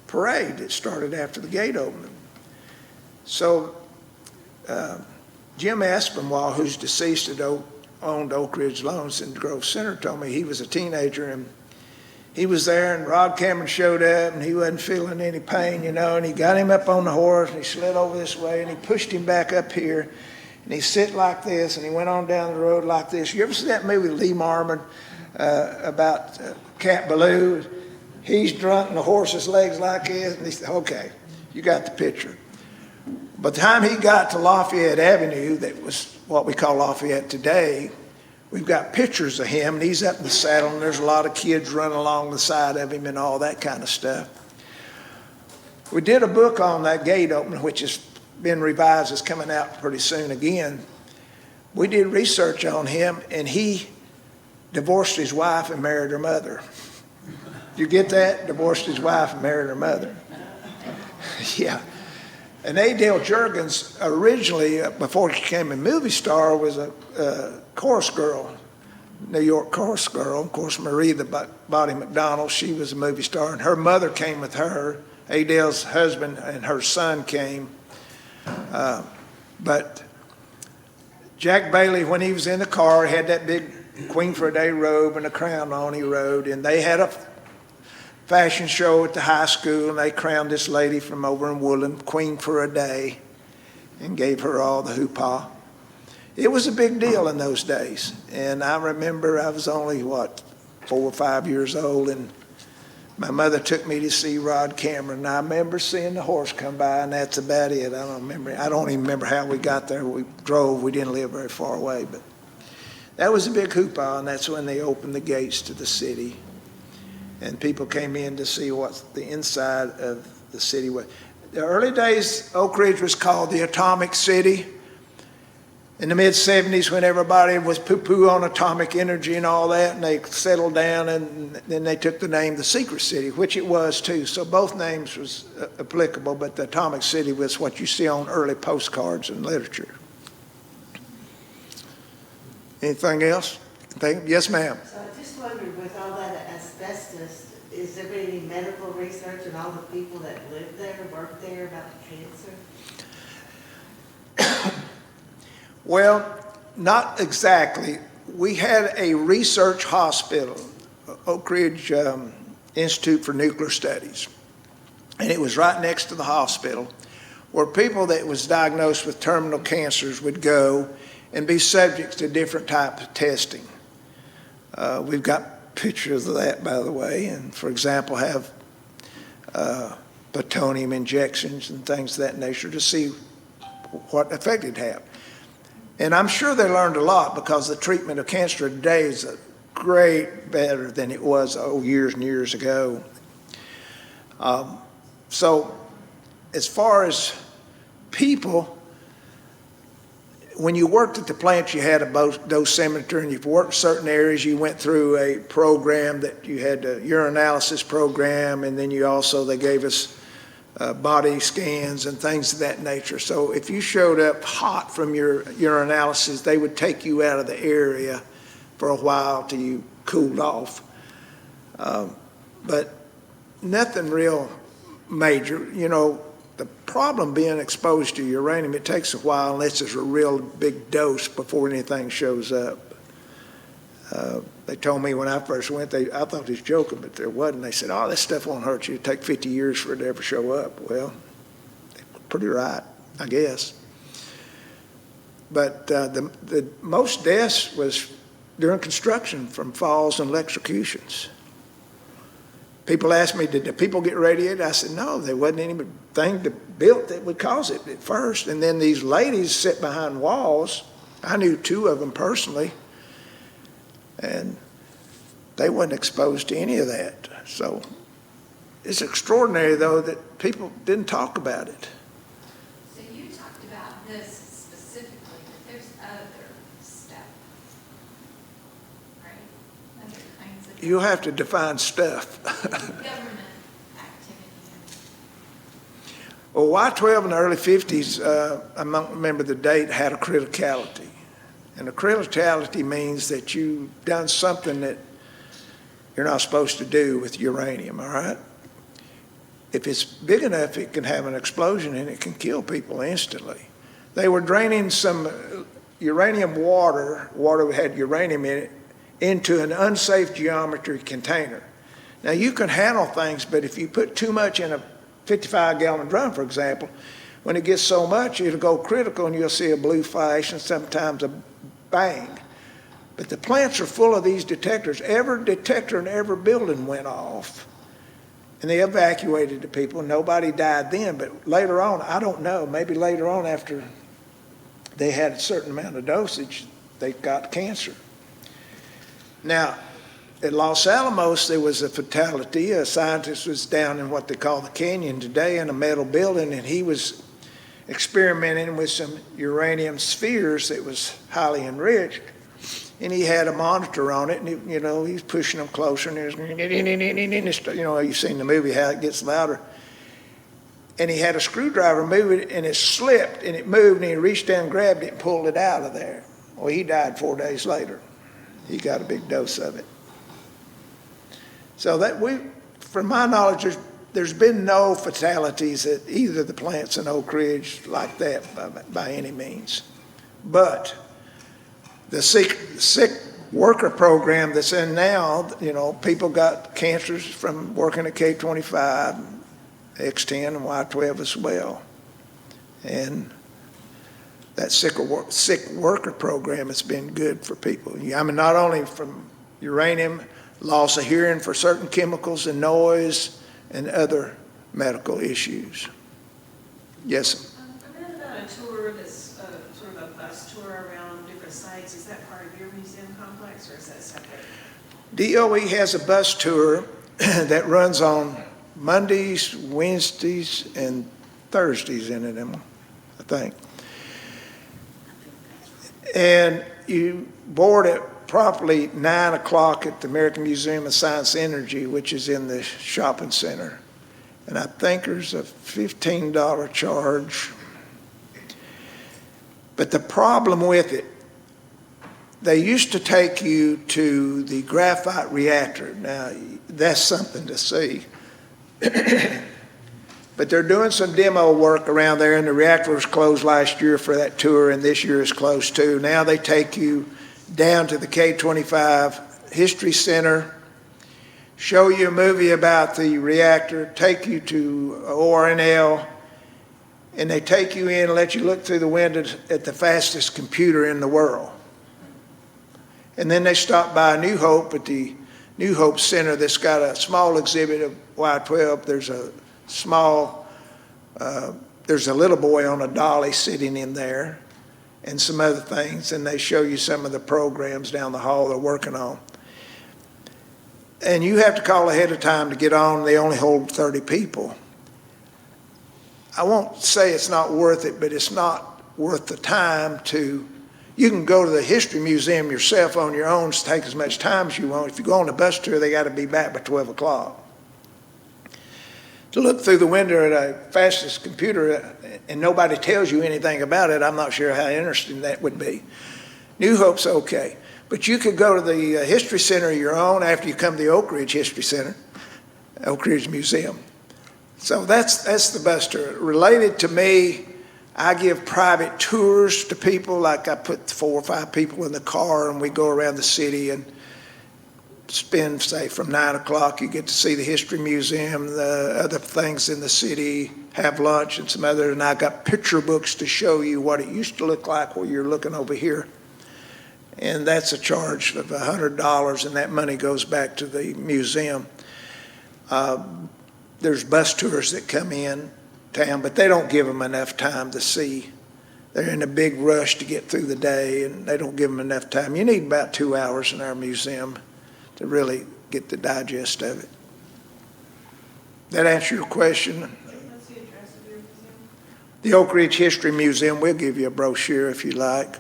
parade that started after the gate opening. So Jim Aspinwall, who's deceased, had owned Oak Ridge Loans in Grove Center, told me he was a teenager, and he was there, and Rod Cameron showed up, and he wasn't feeling any pain, you know, and he got him up on the horse, and he slid over this way, and he pushed him back up here, and he sit like this, and he went on down the road like this. You ever see that movie Lee Marmon about Cat Ballou? He's drunk, and the horse's legs like this, and he said, "Okay, you got the picture." By the time he got to Lafayette Avenue, that was what we call Lafayette today, we've got pictures of him, and he's up in the saddle, and there's a lot of kids running along the side of him and all that kind of stuff. We did a book on that gate opening, which has been revised, is coming out pretty soon again. We did research on him, and he divorced his wife and married her mother. You get that? Divorced his wife and married her mother. Yeah. And Adele Jurgens, originally, before she became a movie star, was a chorus girl, New York chorus girl. Of course, Marie the Body McDonald, she was a movie star, and her mother came with her. Adele's husband and her son came. But Jack Bailey, when he was in the car, had that big Queen for a Day robe and a crown on he rode, and they had a fashion show at the high school, and they crowned this lady from over in Woodland Queen for a Day and gave her all the hoopah. It was a big deal in those days, and I remember I was only, 4 or 5 years old, and my mother took me to see Rod Cameron, and I remember seeing the horse come by, and that's about it. I don't even remember how we got there. We drove. We didn't live very far away, but that was a big hoopah, and that's when they opened the gates to the city. And people came in to see what the inside of the city was. The early days, Oak Ridge was called the Atomic City. In the mid-'70s, when everybody was poo-poo on atomic energy and all that, and they settled down, and then they took the name the Secret City, which it was too. So both names was applicable, but the Atomic City was what you see on early postcards and literature. Anything else? Yes, ma'am. So I just wondered, with all that asbestos, is there been any medical research and all the people that live there, work there, about the cancer? Well, not exactly. We had a research hospital, Oak Ridge Institute for Nuclear Studies, and it was right next to the hospital, where people that was diagnosed with terminal cancers would go and be subject to different types of testing. We've got pictures of that, by the way, and for example, have plutonium injections and things of that nature to see what effect it had. And I'm sure they learned a lot, because the treatment of cancer today is a great better than it was years and years ago. So as far as people, when you worked at the plant, you had a dosimeter, and you worked certain areas, you went through a program that you had a urinalysis program, and then they gave us body scans and things of that nature. So if you showed up hot from your urinalysis, they would take you out of the area for a while till you cooled off. But nothing real major. You know, the problem being exposed to uranium, it takes a while unless it's a real big dose before anything shows up. They told me when I first went, I thought he was joking, but there wasn't. They said, this stuff won't hurt you. It'll take 50 years for it to ever show up. Well, they're pretty right, I guess. But the most deaths was during construction from falls and electrocutions. People asked me, did the people get radiated? I said, no, there wasn't anything built that would cause it at first. And then these ladies sit behind walls. I knew 2 of them personally. And they weren't exposed to any of that. So it's extraordinary, though, that people didn't talk about it. So you talked about this specifically, but there's other stuff, right? Other kinds of. You'll have to define stuff. Government activity. Well, Y-12 in the early 50s, I don't remember the date, had a criticality. And a criticality means that you've done something that you're not supposed to do with uranium, all right? If it's big enough, it can have an explosion and it can kill people instantly. They were draining some uranium water that had uranium in it, into an unsafe geometry container. Now, you can handle things, but if you put too much in a 55-gallon drum, for example, when it gets so much, it'll go critical and you'll see a blue flash and sometimes a bang. But the plants are full of these detectors. Every detector in every building went off. And they evacuated the people. Nobody died then, but later on, I don't know, maybe later on after they had a certain amount of dosage, they got cancer. Now, at Los Alamos, there was a fatality. A scientist was down in what they call the canyon today in a metal building, and he was experimenting with some uranium spheres that was highly enriched. And he had a monitor on it, and he's pushing them closer, and there's, you've seen the movie how it gets louder. And he had a screwdriver move it, and it slipped, and it moved, and he reached down, grabbed it, and pulled it out of there. Well, he died 4 days later. He got a big dose of it. So from my knowledge, there's been no fatalities at either of the plants in Oak Ridge like that by any means. But the sick worker program that's in now, people got cancers from working at K25, X10, and Y12 as well. And that sick worker program has been good for people. I mean, not only from uranium, loss of hearing for certain chemicals and noise and other medical issues. Yes? I read about a tour that's sort of a bus tour around different sites. Is that part of your museum complex, or is that separate? DOE has a bus tour that runs on Mondays, Wednesdays, and Thursdays in it, I think. And you board it properly 9 o'clock at the American Museum of Science and Energy, which is in the shopping center. And I think there's a $15 charge. But the problem with it, they used to take you to the graphite reactor. Now, that's something to see. But they're doing some demo work around there, and the reactor was closed last year for that tour, and this year is closed too. Now they take you down to the K25 History Center, show you a movie about the reactor, take you to ORNL, and they take you in and let you look through the windows at the fastest computer in the world. And then they stop by New Hope at the New Hope Center that's got a small exhibit of Y12. There's a little boy on a dolly sitting in there and some other things, and they show you some of the programs down the hall they're working on. And you have to call ahead of time to get on. They only hold 30 people. I won't say it's not worth it, but it's not worth the time to, you can go to the History Museum yourself on your own, take as much time as you want. If you go on the bus tour, they got to be back by 12 o'clock. To look through the window at a fastest computer and nobody tells you anything about it, I'm not sure how interesting that would be. New Hope's okay. But you could go to the History Center of your own after you come to the Oak Ridge History Center, Oak Ridge Museum. So that's the bus tour. Related to me, I give private tours to people, like I put 4 or 5 people in the car and we go around the city and spend, say, from 9 o'clock, you get to see the History Museum, the other things in the city, have lunch and some other, and I got picture books to show you what it used to look like where you're looking over here. And that's a charge of $100, and that money goes back to the museum. There's bus tours that come in town, but they don't give them enough time to see. They're in a big rush to get through the day, and they don't give them enough time. You need about 2 hours in our museum to really get the digest of it. That answer your question? What's the address of your museum? The Oak Ridge History Museum, we'll give you a brochure if you like.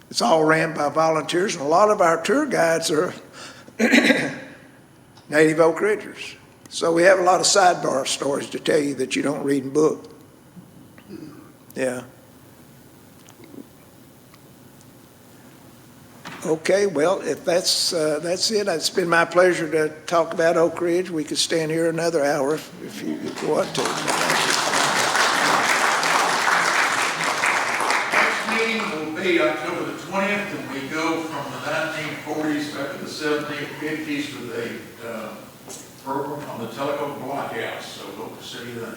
It's all ran by volunteers, and a lot of our tour guides are native Oak Ridgers. So we have a lot of sidebar stories to tell you that you don't read in book. Yeah. Okay, well, if that's it. It's been my pleasure to talk about Oak Ridge. We could stand here another hour if you want to. Next meeting will be October the 20th, and we go from the 1940s back to the 1750s with a program on the Tellico Block House. So hope to see you then.